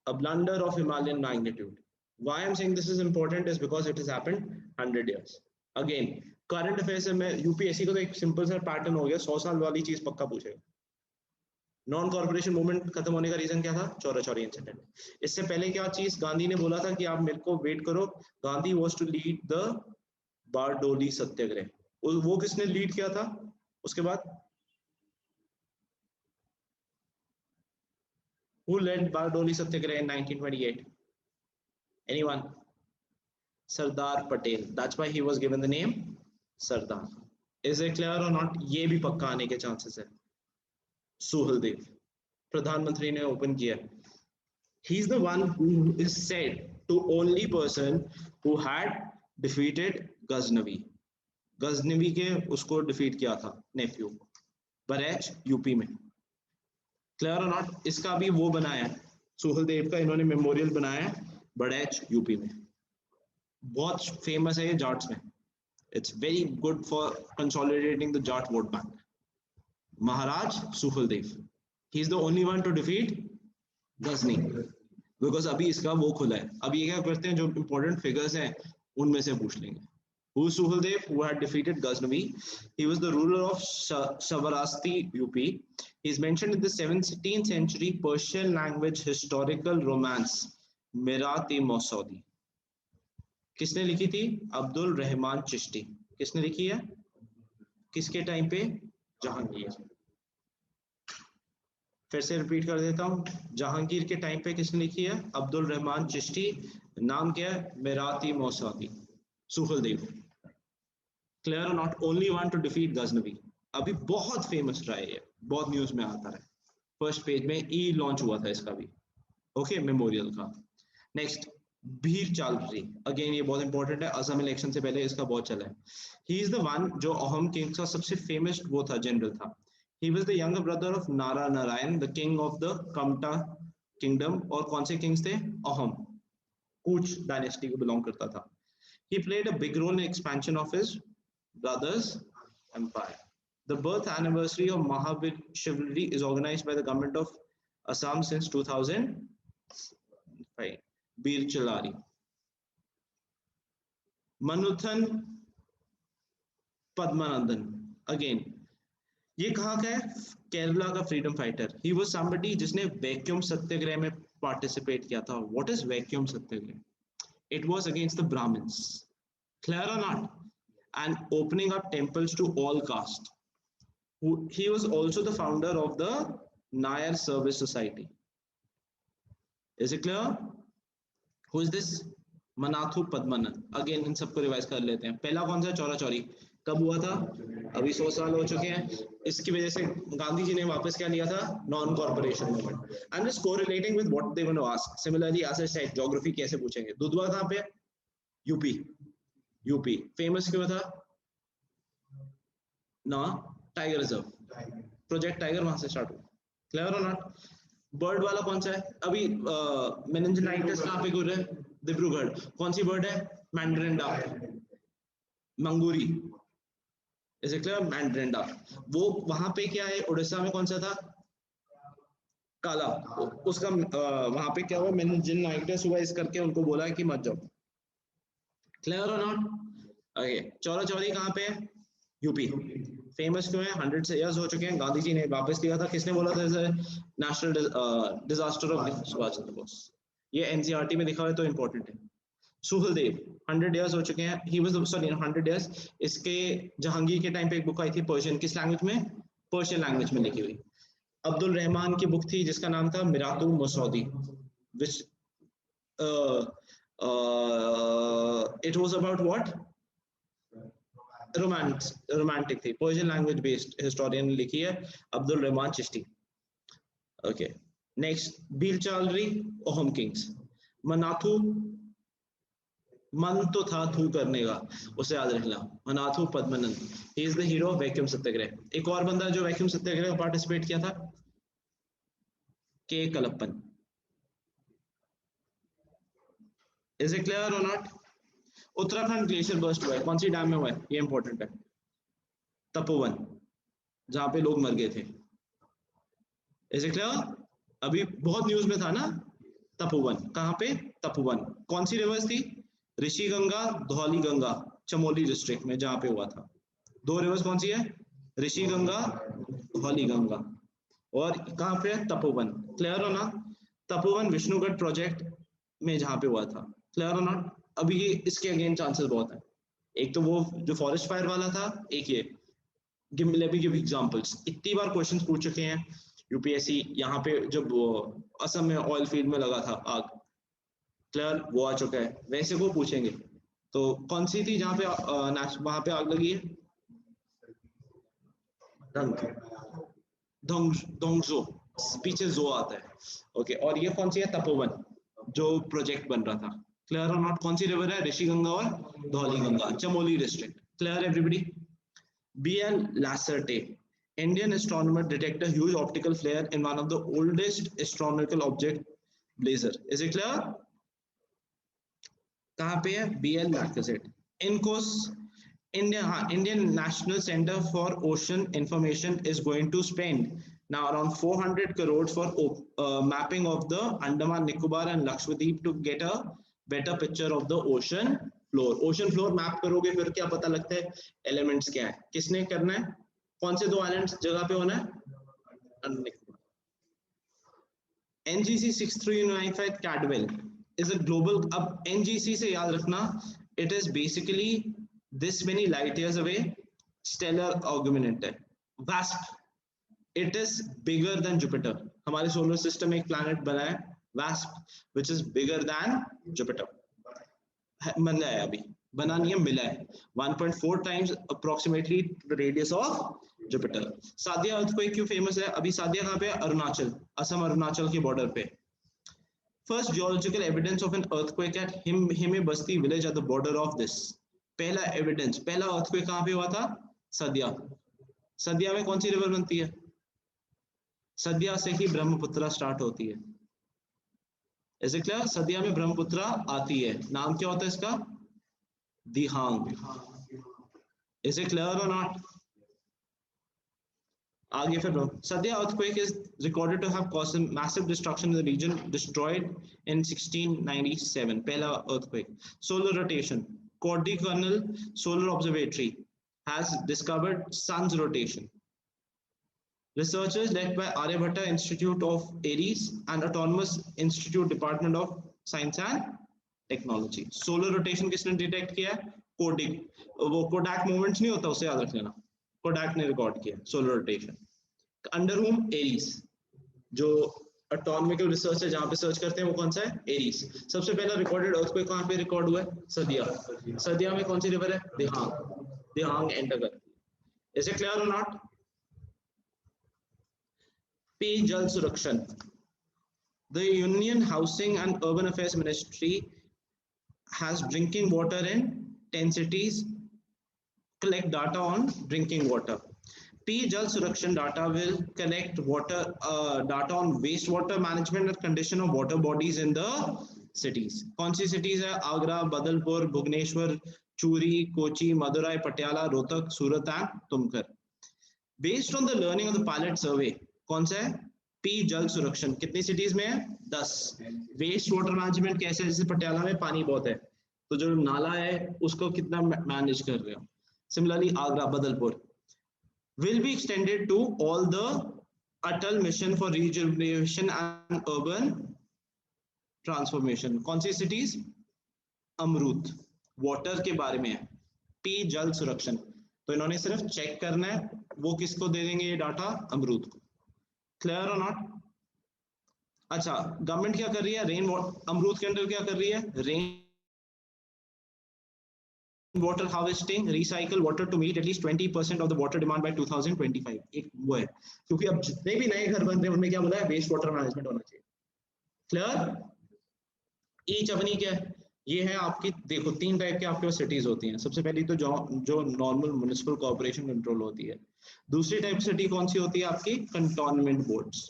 A blunder of Himalayan magnitude. Why I'm saying this is important is because it has happened 100 years. Again, current affairs में UPSC को तो एक सिंपल सा पैटर्न हो गया, 100 साल वाली चीज पक्का पूछेगा। नॉन कॉर्पोरेशन मूवमेंट खत्म होने का रीजन क्या था, चोरा चोरी इंसिडेंट। इससे पहले क्या चीज गांधी ने बोला था कि आप मेरे को वेट करो, Gandhi was to lead the Bardoli Satyagraha. वो किसने लीड किया था उसके बाद, who led Bardoli Satyagraha in 1928? Anyone? Sardar Patel. That's why he was given the name Sardar. Is it clear or not? ये भी पक्का आने के चांसेस है। सुहेलदेव, प्रधानमंत्री ने ओपन किया। He is the one who is said to only person who had defeated Ghaznavi. Ghaznavi के उसको डिफीट किया था नेफ्यू, बरेच यूपी में। क्लियर और नॉट? इसका भी वो बनाया है सुहेलदेव का, इन्होंने मेमोरियल बनाया है बरेच यूपी में, बहुत फेमस है ये जाट्स में। It's very good for consolidating the Jat vote bank. Maharaj Suheldev, he is the only one to defeat Ghazni, because अभी इसका वो खुला है। अब ये क्या करते हैं, जो इंपॉर्टेंट फिगर्स हैं उनमें से पूछ लेंगे। Who is Suheldev, who had defeated Ghaznavi? He was the ruler of Shavarasti, UP. He is mentioned in the 17th century Persian language historical romance Mirat-e-Mausudi. किसने लिखी थी? अब्दुल रहमान चिश्ती। किसने लिखी है? किसके टाइम पे? जहांगीर। फिर से रिपीट कर देता हूं, जहांगीर के टाइम पे किसने लिखी है? अब्दुल रहमान चिश्ती। नाम क्या है? मिरात-ए-मौसूदी, सुहेलदेव। क्लियर और not? Only one to defeat Ghaznavi. अभी बहुत फेमस रहा है, बहुत न्यूज में आता है। फर्स्ट पेज में ई लॉन्च हुआ था इसका भी, ओके, मेमोरियल का। नेक्स्ट, भीर चालरी, अगेन ये बहुत इंपॉर्टेंट है, असम इलेक्शन से पहले इसका बहुत चला है। ही इज द वन जो अहम किंग्स का सबसे फेमस वो था, जनरल था। He was the younger brother of Nara Narayan, the king of the Kamata kingdom. और कौन से किंग्स थे? अहम, कूच डायनेस्टी को बिलोंग करता था। He played a big role in expansion of his brother's empire. The birth anniversary of Mahavir Chivalry is organized by the government of Assam since 2005. Veer Chilari. Manuthan Padmanandan. Again, ये कहाँ का है? केरला का freedom fighter. He was somebody जिसने वैक्यूम सत्याग्रह में पार्टिसिपेट किया था। What is vacuum Satyagraha? It was against the Brahmins. Clear or not? And opening up temples to all castes. He was also the founder of the Nair Service Society. Is it clear? Who is this? Manathu Padmanand. Again, इन सबको रिवाइज कर लेते हैं। पहला कौन सा? चोरा चोरी। कब हुआ था? अभी 100 साल हो चुके हैं। इसकी वजह से गांधी जी ने वापस क्या लिया था? Non corporation movement. I'm just correlating with what they want to ask. Similarly, as I said, geography कैसे पूछेंगे? दुधवा कहाँ पे? यूपी। यूपी फेमस क्यों था? ना, टाइगर रिजर्व, प्रोजेक्ट टाइगर वहां से स्टार्ट हुआ। क्लियर और नॉट? बर्ड वाला कौन सा है? अभी मेनिंजाइटिस कहाँ पे गिर रहा है? डिब्रूगढ़। कौन सी बर्ड है? Mandarin duck, Manguri. Is it clear? Mandarin duck. वो वहां पे क्या है? उड़ीसा में कौन सा था? काला। उसका वहां पे क्या हुआ? मेनिंजाइटिस हुआ, इस करके उनको बोला कि मत जाओ। क्लियर और नॉट? ओके, चोरा चोरी कहाँ पे है? यूपी। फेमस क्यों है? 100 ईयर्स हो चुके हैं, गांधी जी ने वापस लिया था। किसने बोला था national disaster of Subhash Chandra Bose? ये एनसीईआरटी में लिखा हुआ है तो इम्पोर्टेंट है। सुहलदेव 100 ईयर्स हो चुके हैं, ही वाज सॉरी 100 ईयर्स। इसके जहांगीर के टाइम पे एक बुक आई थी पर्शियन, किस लैंग्वेज में? पर्शियन लैंग्वेज में लिखी हुई। अब्दुल रहमान की बुक थी जिसका नाम था Miratul Masudi, which it was about what? Romantic थी, पर्शियन लैंग्वेज बेस्ड, हिस्टोरियन ने लिखी है, अब्दुल रहमान चिश्ती। ओके नेक्स्ट, बील चालरी ओहम किंग्स। मनाथू, मन तो था थू करने का, उसे याद रखना, Mannathu Padmanand, he is the hero of Vaikom Satyagraha. एक और बंदा जो वैक्यूम सत्याग्रह में पार्टिसिपेट किया था, के कलप्पन। इज इट क्लियर और नॉट? उत्तराखंड ग्लेशियर बर्स्ट हुआ है, कौन सी डैम में हुआ है? ये इंपॉर्टेंट है, तपोवन, जहां पे लोग मर गए थे। Is it clear? अभी बहुत न्यूज में था ना, तपोवन। कहाँ पे? तपोवन। कौन सी रिवर्स थी? ऋषि गंगा, धौली गंगा, चमोली डिस्ट्रिक्ट में जहां पे हुआ था। दो रिवर्स कौन सी है? ऋषि गंगा, धौली गंगा। और कहाँ पे? तपोवन। क्लियर हो ना? तपोवन विष्णुगढ़ प्रोजेक्ट में जहां पे हुआ था। क्लियर हो नॉट? अभी ये इसके अगेन चांसेस बहुत है। एक तो वो जो फॉरेस्ट फायर वाला था, एक ये। Let me give examples. इतनी बार क्वेश्चंस पूछ चुके हैं यूपीएससी, यहाँ पे जब असम में ऑयल फील्ड में लगा था आग, क्लियर, वो आ चुका है, वैसे वो पूछेंगे। तो कौन सी थी जहाँ पे वहां पे आग लगी है? दोंगजो, पीछे जो आता है। ओके, और ये कौन सी है? तपोवन, जो प्रोजेक्ट बन रहा था। क्लियर और नॉट? कौन सी रिवर है? ऋषि गंगा और Dhauli Ganga, Chamoli district. Clear everybody? BL Lacerté, Indian astronomer, detected a huge optical flare in one of the oldest astronomical object, Blazar. Is it clear? कहाँ पे है? BL Lacerté. INCOS, Indian National Center for Ocean Information is going to spend now around 400 crores for mapping of the Andaman, Nicobar and Lakshadweep to get a better picture of the ocean floor. Ocean floor map करोगे फिर क्या पता लगता है? एलिमेंट्स क्या है। किसने करना है? कौन से दो आइलैंड्स जगह पे होना है? NGC 6395 Caldwell is a global. अब NGC से याद रखना, it is basically this many light years away, stellar argument है, वास्प। It is bigger than Jupiter. हमारे सोलर सिस्टम में एक प्लैनेट बना है वास्प, which is bigger than Jupiter. बना है, अभी बना नहीं है, मिला है। 1.4 times approximately the radius of Jupiter. Sadiya earthquake क्यों फेमस है? अभी सादिया कहाँ पे है? अरुणाचल, असम अरुणाचल के बॉर्डर पे। First geological evidence of an earthquake at Hime Basti village at the border of this. पहला एविडेंस, पहला अर्थक्वेक कहाँ पे हुआ था? सदिया। सदिया में कौन सी रिवर बनती है? सदिया से ही ब्रह्मपुत्र स्टार्ट होती है। Is it clear? सदिया में ब्रह्मपुत्र आती है, नाम क्या होता है इसका? दिहांग। इज इट क्लियर और नॉट? आगे फिर Sadia earthquake is recorded to have caused massive destruction in the region, destroyed in 1697. पहला earthquake. Solar rotation. Kodaikanal Solar Observatory has discovered sun's rotation. Researchers led by Aryabhatta Institute of Aries and Autonomous Institute Department of Science and Technology. Solar rotation किसने डिटेक्ट किया? कोडिक, वो कोडाक मोमेंट्स नहीं होता, उसे याद रख लेना, कोडाक ने रिकॉर्ड किया solar rotation. Under home Aries, जो एटॉमिकल रिसर्च है जहां पे सर्च करते हैं वो कौन सा है? एरीज। सबसे पहला रिकॉर्डेड अर्थक्वेक कहां पे रिकॉर्ड हुआ है? सदिया। सदिया में कौन सी रिवर है? दिहांग। दिहांग एंटर करती है। इज इट क्लियर और नॉट? पेय जल सुरक्षण। The Union Housing and Urban Affairs Ministry has drinking water in 10 cities, collect data on drinking water. P Jal Surakshan data will collect water data on wastewater management and condition of water bodies in the cities. कौन सी cities है? आगरा, बदलपुर, भुवनेश्वर, चूरी, कोची, मदुराई, पटियाला, रोहतक, सूरत and तुमकर. Based on the learning of the pilot survey, कौन सा है? P जल सुरक्षण कितनी सिटीज में है? 10. वेस्ट वाटर मैनेजमेंट कैसे? जैसे पटियाला में पानी बहुत है, तो जो नाला है उसको कितना मैनेज कर रहे हो. Similarly Agra, Badalpur. will be extended to all the Atal Mission for Rejuvenation and Urban Transformation. कौन सी cities? अमरूत, वाटर के बारे में है, पी जल सुरक्षण। तो इन्होंने सिर्फ चेक करना है, वो किसको दे देंगे ये डाटा? अमरूत को। क्लियर और नॉट? अच्छा, गवर्नमेंट क्या कर रही है? रेन अमरूत के अंदर क्या कर रही है? Rain water harvesting, recycle water to meet at least 20% of the water demand by 2025। एक वो है, क्योंकि अब जितने भी नए घर बन रहे हैं उनमें क्या बोला है? वेस्ट वाटर मैनेजमेंट होना चाहिए। क्लियर? ई चवनी क्या है? ये है आपकी, देखो 3 टाइप के आपके पास सिटीज होती हैं। सबसे पहली तो जो नॉर्मल म्युनिसिपल कॉर्पोरेशन कंट्रोल होती है। दूसरी टाइप सिटी कौन सी होती है आपकी? Cantonment boards.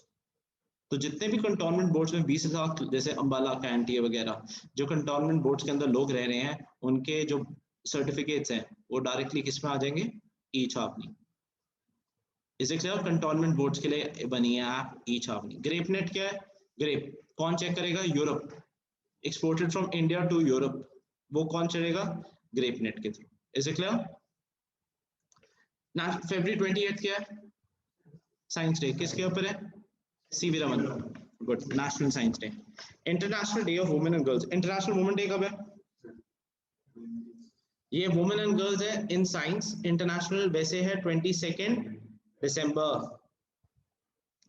तो जितने भी कंटोनमेंट बोर्ड्स में 20,000, जैसे अंबाला, कैंटी वगैरह, जो कंटोनमेंट बोर्ड्स के अंदर लोग रह रहे हैं, उनके जो सर्टिफिकेट्स हैं वो डायरेक्टली किस में आ जाएंगे? ई छापनी। इसे क्या कंटोनमेंट बोर्ड्स के लिए बनी है app, e Chhapni. Grape net क्या है? ग्रेप कौन चेक करेगा? Europe. Exported from India to Europe, वो कौन चलेगा? ग्रेप नेट के थ्रू। Is it clear? February 28 क्या है? Science day. किसके ऊपर है? CV Raman. Good, national science day. International day of women and girls. International women day कब है? ये वुमेन एंड गर्ल्स है इन साइंस। इंटरनेशनल वैसे है 22 दिसंबर।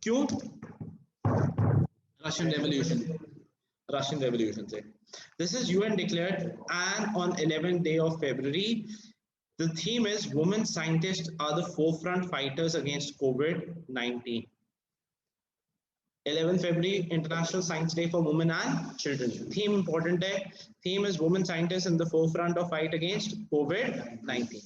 क्यों? रशियन रेवोल्यूशन, Russian Revolution से। This is UN declared, and on 11th day of February, the theme is women scientists are the forefront fighters against COVID-19. 11th February, International Science Day for Women and Children. Theme important है, theme is women scientists in the forefront of fight against COVID-19.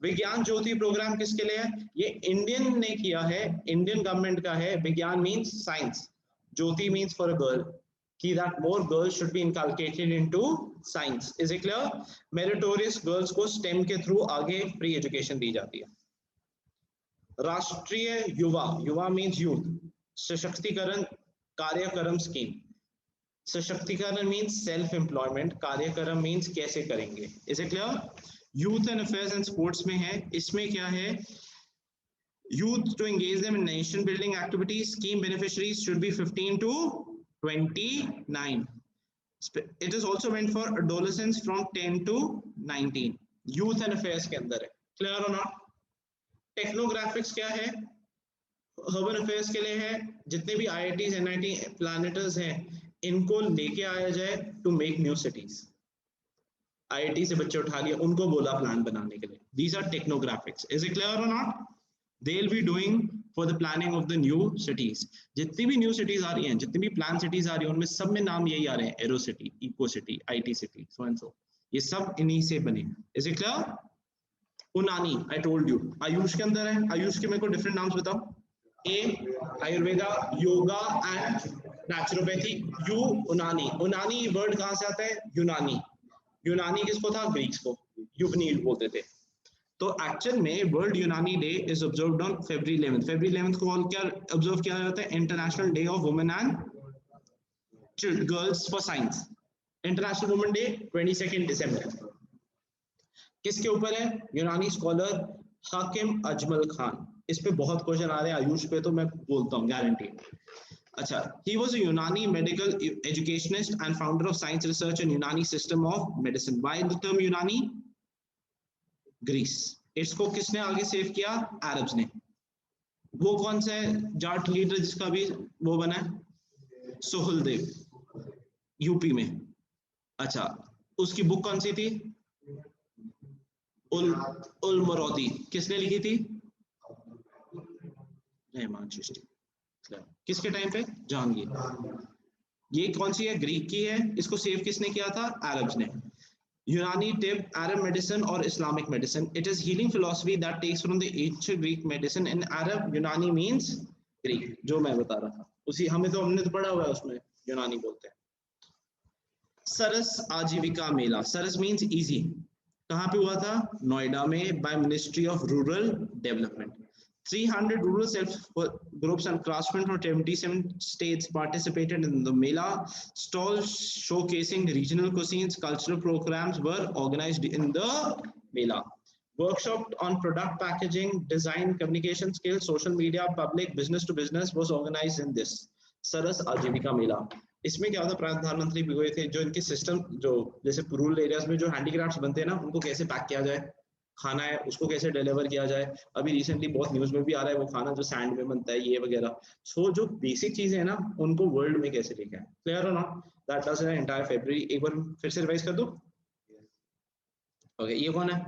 विज्ञान ज्योति प्रोग्राम किसके लिए है? ये इंडियन ने किया है, इंडियन गवर्नमेंट का है। विज्ञान means science, Jyoti means for a girl, कि that more girls should be inculcated into science. Is it clear? Meritorious girls को STEM के थ्रू आगे फ्री एजुकेशन दी जाती है। राष्ट्रीय युवा, युवा मीन्स यूथ, सशक्तिकरण कार्यक्रम स्कीम। सशक्तिकरण मीन्स सेल्फ एम्प्लॉयमेंट, कार्यक्रम मीन्स कैसे करेंगे। Is it clear? Youth and affairs and sports में है। इसमें क्या है? Youth to engage them in nation building activities. Scheme beneficiaries should be 15 to 29. It is also meant for adolescents from 10 to 19. Youth and affairs के अंदर है। क्लियर और नॉट? टेक्नोग्राफिक्स क्या है? अर्बन अफेयर्स के लिए है। जितने भी IITs, NIT, प्लानेटर्स हैं, इनको लेके आया जाए to make new cities. IIT से बच्चे उठा लिए, उनको बोला प्लान बनाने के लिए। These are technographics. Is it clear or not? They'll be doing for the planning of the new cities. जितनी भी न्यू सिटीज आ रही हैं, जितनी भी प्लान सिटीज आ रही हैं, उनमें सब में नाम यही आ रहे हैं, aero city, eco city, IT city, so and so. ये सब इन्हीं से बने। Is it clear? Unani, I told you, Ayush के अंदर है। आयुष के मेरे को डिफरेंट नाम्स बताओ। A Ayurveda, yoga and naturopathy. You Unani. Unani word कहाँ से आता है? यूनानी। यूनानी किसको था? ग्रीक्स को युवनील बोलते थे। तो एक्चुअल में वर्ल्ड यूनानी day is observed on February 11th। February 11th को क्या ऑब्जर्व किया जाता है? International day of women and girls for science. International women day 22 दिसंबर। किसके ऊपर है? यूनानी स्कॉलर हाकिम अजमल खान। इस पे बहुत क्वेश्चन आ रहे हैं, आयुष पे तो मैं बोलता हूँ गारंटी। अच्छा, he was a Unani medical educationist and founder of science research and Unani system of medicine. Why the term Unani? Greece. इसको किसने आगे सेव किया? अरब्स ने। वो कौन सा जाट लीडर जिसका भी वो बना है? सोहलदेव, यूपी में। अच्छा, उसकी बुक कौन सी थी? उल मरौदी। किसने लिखी थी? रहमान चिश्ती। किसके टाइम पे? जहांगीर। ये कौन सी है? ग्रीक की है। इसको सेव किसने किया था? अरब्स ने। यूनानी टिप, Arab medicine और Islamic medicine. It is healing philosophy that takes from the ancient Greek medicine. In Arab, Unani means Greek. जो मैं बता रहा था उसी, हमने तो पढ़ा हुआ है, उसमें यूनानी बोलते हैं। सरस आजीविका मेला। सरस मीन्स इजी। कहाँ पे हुआ था? नोएडा में, by ministry of rural development. 300 rural self groups and craftsmen from 77 states participated in the Mela. Stalls showcasing regional cuisines, cultural programs were organized in the Mela. Workshop on product packaging, design, communication skills, social media, public, business to business was organized in this. सरस आजीविका मेला। इसमें क्या होता है, प्रधानमंत्री भी हुए थे, जो इनके सिस्टम, जो जैसे रूरल एरियाज में जो हैंडीक्राफ्ट्स बनते हैं ना, उनको कैसे पैक किया जाए, खाना है उसको कैसे डिलीवर किया जाए। अभी रिसेंटली बहुत न्यूज में भी आ रहा है वो खाना जो सैंड में बनता है ये वगैरह। सो जो बेसिक चीजें है ना उनको वर्ल्ड में कैसे लेके आए। क्लियर हो not? That was in entire February. एक बार फिर से रिवाइज कर दो। ओके, ये कौन है?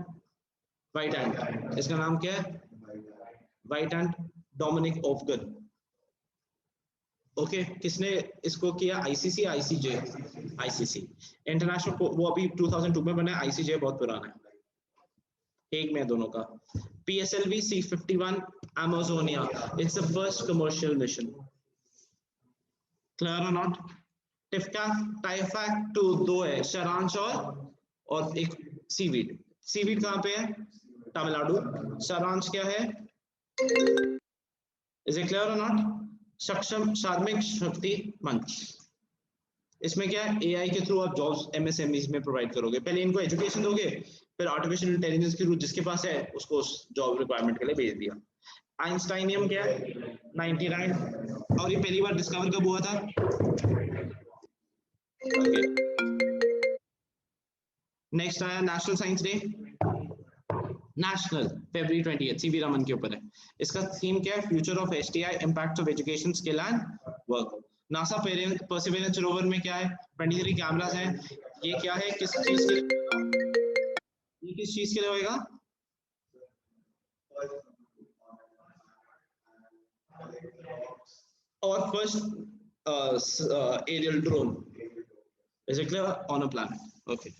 व्हाइट एंट। इसका नाम क्या है? व्हाइट एंट डोमिनिक ओफगन। ओके, किसने इसको किया? ICC, ICJ, ICC international. वो अभी 2002 में बना है। आईसीजे बहुत पुराना है, एक में दोनों का। PSLV C-51 Amazonia, it's the first commercial mission. Clear or not? टाइफैक 2 दो है, सारांश और एक सीवीड। सीवीड कहाँ पे है? तमिलनाडु। सारांश क्या है? इज इट क्लियर और नॉट? सक्षम श्रमिक शक्ति मंच। इसमें क्या है? एआई के थ्रू आप जॉब्स एमएसएमईज में प्रोवाइड करोगे। पहले इनको एजुकेशन दोगे, फिर आर्टिफिशियल इंटेलिजेंस के थ्रू जिसके पास है उसको उस जॉब रिक्वायरमेंट के लिए भेज दिया। आइंस्टाइनियम क्या है? 99। और ये पहली बार डिस्कवर कब हुआ था? नेक्स्ट आया national science day. National February 20th, CV Raman के ऊपर है। इसका थीम क्या है? Future of STI, impact of education, skill and work. NASA perseverance rover में क्या है? 23 कैमरास हैं। ये क्या है? किस चीज के लिए? ये किस चीज के लिए होएगा? और first aerial drone. Is it clear? On a planet. Okay,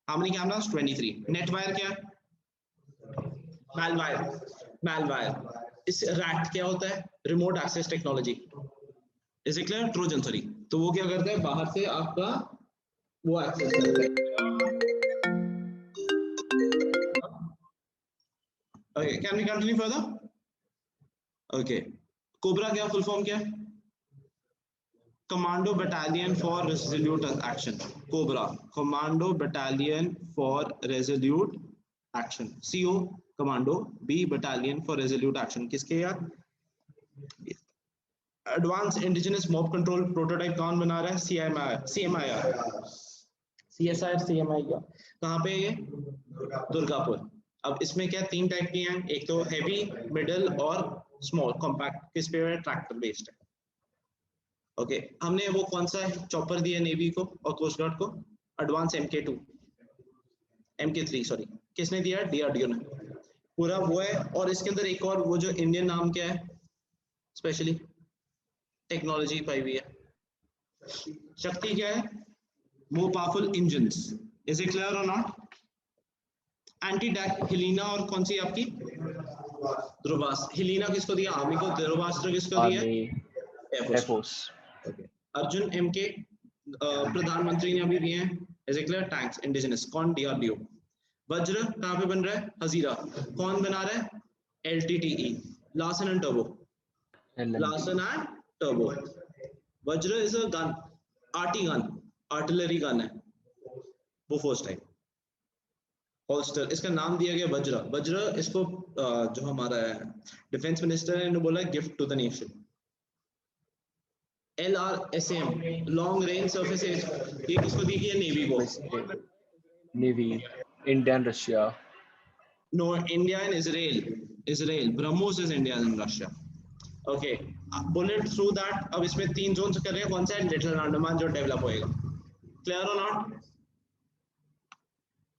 how many cameras? 23। NetWire क्या है? मैलवायर। मैलवायर इस रैट क्या होता है? Remote access technology. Is it clear? Trojan, sorry. तो वो क्या करता है? बाहर से आपका वो एक्सेस करता है। Okay, can we continue further? Okay, cobra क्या फुल फॉर्म क्या है? Commando battalion for resolute action. Cobra, commando battalion for resolute action. CO commando, B battalion for resolute action. किसके यार? Advance indigenous mob control prototype कौन बना रहा है? CMIR। CSIR CMI का कहाँ पे है ये? दुर्गापुर। अब इसमें क्या 3 टाइप की हैं, एक तो हैवी, मिडिल और स्मॉल कॉम्पैक्ट। किस पे है? ट्रैक्टर बेस्ड है। ओके, हमने वो कौन सा चॉपर दिया नेवी को और कोस्ट गार्ड को? Advance MK3 sorry. किसने दिया? DRDO ने। पूरा वो है। और इसके अंदर एक और वो जो इंडियन नाम क्या है स्पेशली टेक्नोलॉजी पाई हुई है। शक्ति क्या है? More powerful engines. Is it clear और नॉट? एंटी डैक हेलिना और कौन सी आपकी? ध्रुवास्त्र। हेलिना किसको दिया? आर्मी को। ध्रुवास्त्र किसको दिया? एयरफोर्स। अर्जुन MK प्रधानमंत्री ने अभी दिए हैं। Is it clear? Tanks indigenous. कौन? DRDO। वज्र कहाँ पे बन रहा है? हजीरा। कौन बना रहा है? LTTE, लार्सन एंड टर्बो। लार्सन एंड टर्बो। Vajra is a gun, arty gun, artillery gun है, वो फोर्स टाइप। होल्स्टर, इसका नाम दिया गया वज्र। वज्र इसको जो हमारा डिफेंस मिनिस्टर ने बोला gift to the nation. LRSAM, long range surface, ये किसको दी गई है? नेवी को। Navy, India and Russia. No, India and Israel. Israel. BrahMos is India and Russia. Okay. Bullet through that. अब इसमें 3 जोन कर रहे हैं। कौन सा है? लिटिल अंडमान जो डेवलप होएगा। क्लियर और नॉट?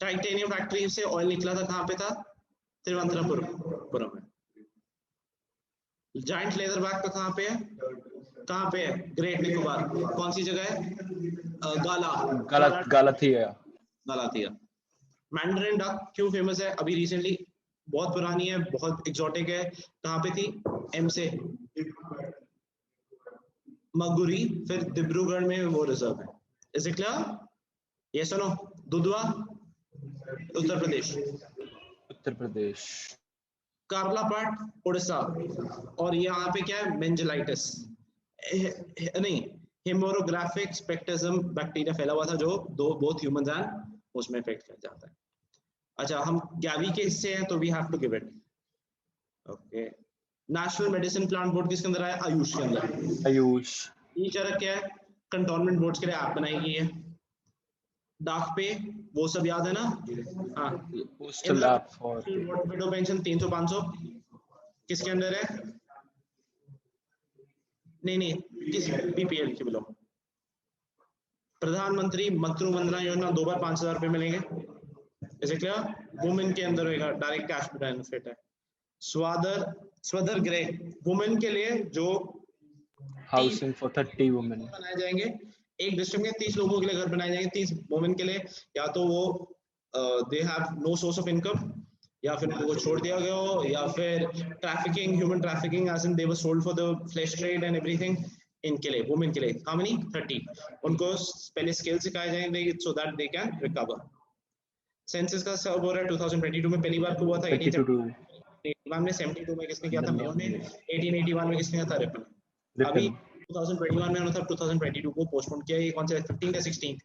टाइटेनियम फैक्ट्री से ऑयल निकला था, कहाँ पे था? तिरुवनंतपुरम में। जाइंट लेदर बैग का कहाँ पे है? कहाँ पे है? ग्रेट निकोबार। कौन सी जगह है? गालाथिया। मैंडरिन डक क्यों फेमस है? अभी रिसेंटली बहुत पुरानी है, बहुत एक्सोटिक है। कहाँ पे थी? M से मगुरी, फिर डिब्रूगढ़ में वो रिजर्व है। Is it clear? यस और नो? दुधवा उत्तर प्रदेश। कार्लापाट उड़ीसा। और यहाँ पे क्या है? मेंजेलाइटिस नहीं, हेमोरोग्राफिक स्पेक्ट्रम बैक्टीरिया फैला हुआ था जो बोथ ह्यूमंस एंड उसमें इफेक्ट कर जाता है। अच्छा, हम गैवी के हिस्से हैं तो we have to give it. Okay, national medicine plant board किसके अंदर आया? आयुष के अंदर। आयुष। ई चरक क्या है? कंटोनमेंट बोर्ड्स के लिए ऐप बनाई गई है। डाक पे वो सब याद है ना? हाँ। Postal app for window pension 300-500 किसके अंदर है? नहीं, किस बीपीएल के बिलो? प्रधानमंत्री मातृ वंदना योजना 2 बार 5,000 रुपए मिलेंगे। इसे क्या वुमेन के अंदर होगा, डायरेक्ट कैश बेनिफिट है। स्वधर गृह वुमेन के लिए जो हाउसिंग फॉर 30 वुमेन बनाए जाएंगे। एक डिस्ट्रिक्ट में 30 लोगों के लिए घर बनाए जाएंगे, 30 वुमेन के लिए। या तो वो they have no source of income, या फिर उनको छोड़ दिया गया हो, या फिर trafficking, human trafficking as in they were sold for the flash trade and everything. इनके लिए वुमेन के लिए हाउ मेनी? 30। उनको पहले स्किल सिखाए जाएंगे so that they can recover. Census का सब हो रहा है 2022 में, पहली बार को हुआ था 1881 में, 72 में किसने किया था? मेयो ने। 1881 में किसने किया था? रिपन। अभी 2021 में होना था, 2022 को पोस्टपोन किया। ये कौन सा है? 15 या 16?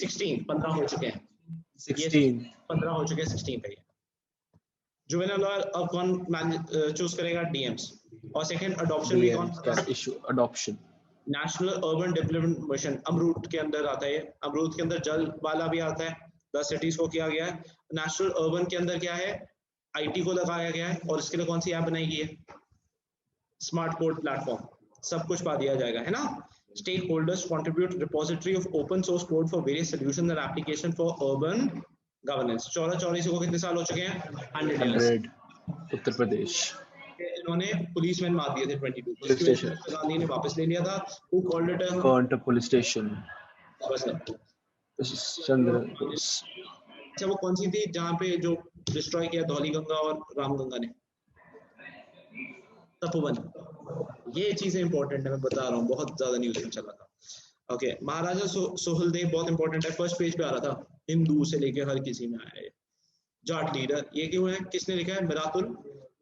16, 15 हो चुके हैं। 16 15 हो चुके हैं, 16 पे। जुवेनाइल लॉ अब कौन चूज करेगा? डीएम्स। और सेकंड अडॉप्शन भी कौन? Issue adoption. National urban development mission अमरूद के अंदर आता है। अमरूद के अंदर जल वाला भी आता है। 10 सिटीज को किया गया है। नेशनल अर्बन के अंदर क्या है? आईटी को लगाया गया है। और इसके लिए कौन सी ऐप बनाई गई है? Smart code platform. सब कुछ पा दिया जाएगा, है ना? Stakeholders contribute repository of open source code for various solutions and application for urban governance। 14-14 को कितने साल हो चुके हैं? 100 उत्तर प्रदेश। इन्होंने पुलिसमैन मार दिए थे 22, पुलिस स्टेशन गांधी ने वापस ले लिया था। Who called it a burnt a police station? चंद्र। अच्छा, वो कौन सी थी जहाँ पे जो डिस्ट्रॉय किया धौली गंगा और रामगंगा ने? तपोवन। ये चीजें इंपॉर्टेंट है, मैं बता रहा हूँ, बहुत ज्यादा न्यूज में चला था। ओके, महाराजा सोहेलदेव बहुत इंपॉर्टेंट है, फर्स्ट पेज पे आ रहा था। हिंदू से लेके हर किसी में आया है। जाट लीडर ये क्यों है? किसने लिखा है?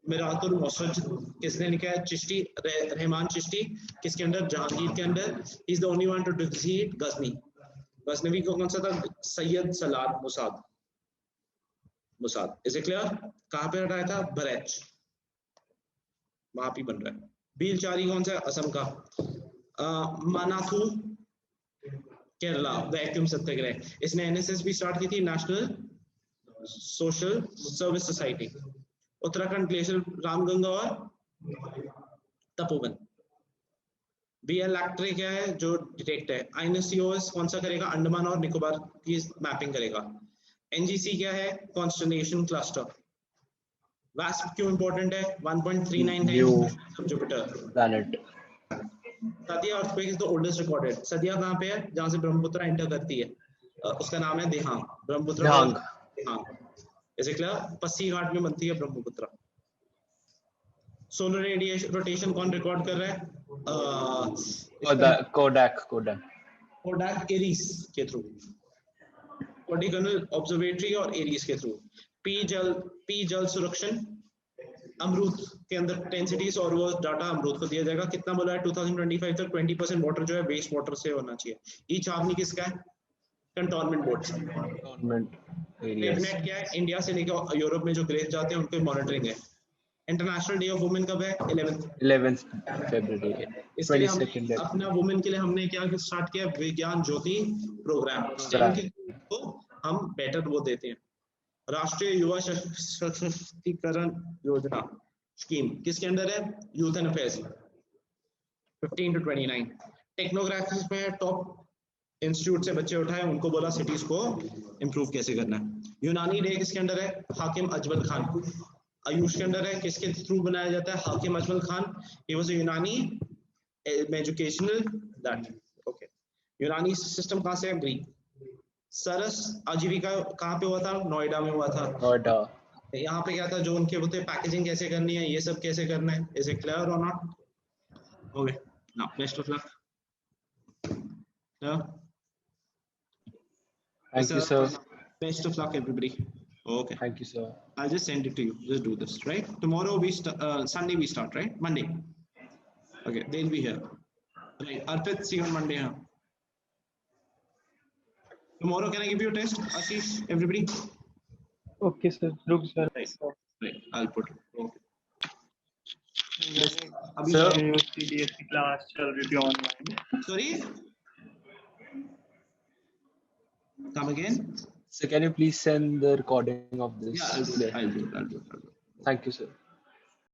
मिरातुल मौसज। किसने लिखा है? चिश्ती, रहमान चिश्ती। किसके अंदर? जहांगीर के अंदर। Is the only one to defeat Ghazni. Ghaznavi को कौन सा था? Syed Salar Masud. Is it clear? कहाँ पे हटाया था? बरेच, वहां पे बन रहा है। बीलचारी कौन सा है? असम का। मानाथू केरला, वैक्यूम सत्याग्रह। इसने एनएसएस भी स्टार्ट की थी, national social service society. Uttarakhand glacier, Ramganga और तपोवन। बीएल एक्ट्रे क्या है? जो डिटेक्ट है। आईएनएससीओएस कौन सा करेगा? अंडमान और निकोबार की मैपिंग करेगा। एनजीसी क्या है? Constellation cluster. वास्प क्यों इंपॉर्टेंट है? 1.39 times Jupiter planet. Sadiya earthquake is the oldest recorded. Sadiya कहाँ पे है? जहां से ब्रह्मपुत्र एंटर करती है, उसका नाम है देहांग। ब्रह्मपुत्र देहांग। इसे क्लियर? पस्सी घाट में बनती है ब्रह्मपुत्र। सोलर रेडिएशन रोटेशन कौन रिकॉर्ड कर रहा है? कोडाक एरीज के थ्रू, कोडिकनल ऑब्जर्वेटरी और एरीज के थ्रू। पी जल सुरक्षण अमरूद के अंदर 10 सिटीज, और वो डाटा अमरूद को दिया जाएगा। कितना बोला है? 2025 तक 20% वाटर जो है वेस्ट वाटर से होना चाहिए। ई छावनी किसका है? Cantonment board. नेट क्या है? इंडिया से लेकर यूरोप में जो ग्रेस जाते हैं उनकी मॉनिटरिंग है। इंटरनेशनल डे ऑफ वुमेन कब है? 11 फरवरी। इसके लिए अपना वुमेन के लिए हमने क्या स्टार्ट किया? विज्ञान ज्योति प्रोग्राम। तो हम बेटर वो देते हैं। राष्ट्रीय युवा सशक्तिकरण योजना स्कीम किसके अंदर है? Youth and affairs. 15 to 29। टेक्नोग्राफिक्स में टॉप इंस्टीट्यूट से बच्चे उठाए, उनको बोला सिटीज को इंप्रूव कैसे करना है। यूनानी डे किसके अंदर है? हाकिम अजमल खान। आयुष के अंदर है, किसके थ्रू बनाया जाता है? हाकिम Ajmal Khan. He was a यूनानी एजुकेशनल दैट। ओके, यूनानी सिस्टम कहाँ से है? ग्रीक। सरस आजीविका कहाँ पे हुआ था? नोएडा में हुआ था। नोएडा। यहाँ पे क्या था? जो उनके होते पैकेजिंग कैसे करनी है, ये सब कैसे करना है। इज इट क्लियर और not? Okay, now best of luck. Thank you, sir. Best of luck, everybody. Okay. Thank you, sir. I'll just send it to you. Just do this, right? Tomorrow we Sunday we start, right? Monday. Okay, they'll be here. Right. Arpit, see you on Monday. Huh? Tomorrow, can I give you a test? Ashish, everybody? Okay, sir. रुक sir. Right. I'll put it. Okay. अभी Sir. CDSE क्लास चल रही थी online. Sorry. Come again. So can you please send the recording of this? Yeah, I'll do it. I'll do it. Thank you, sir.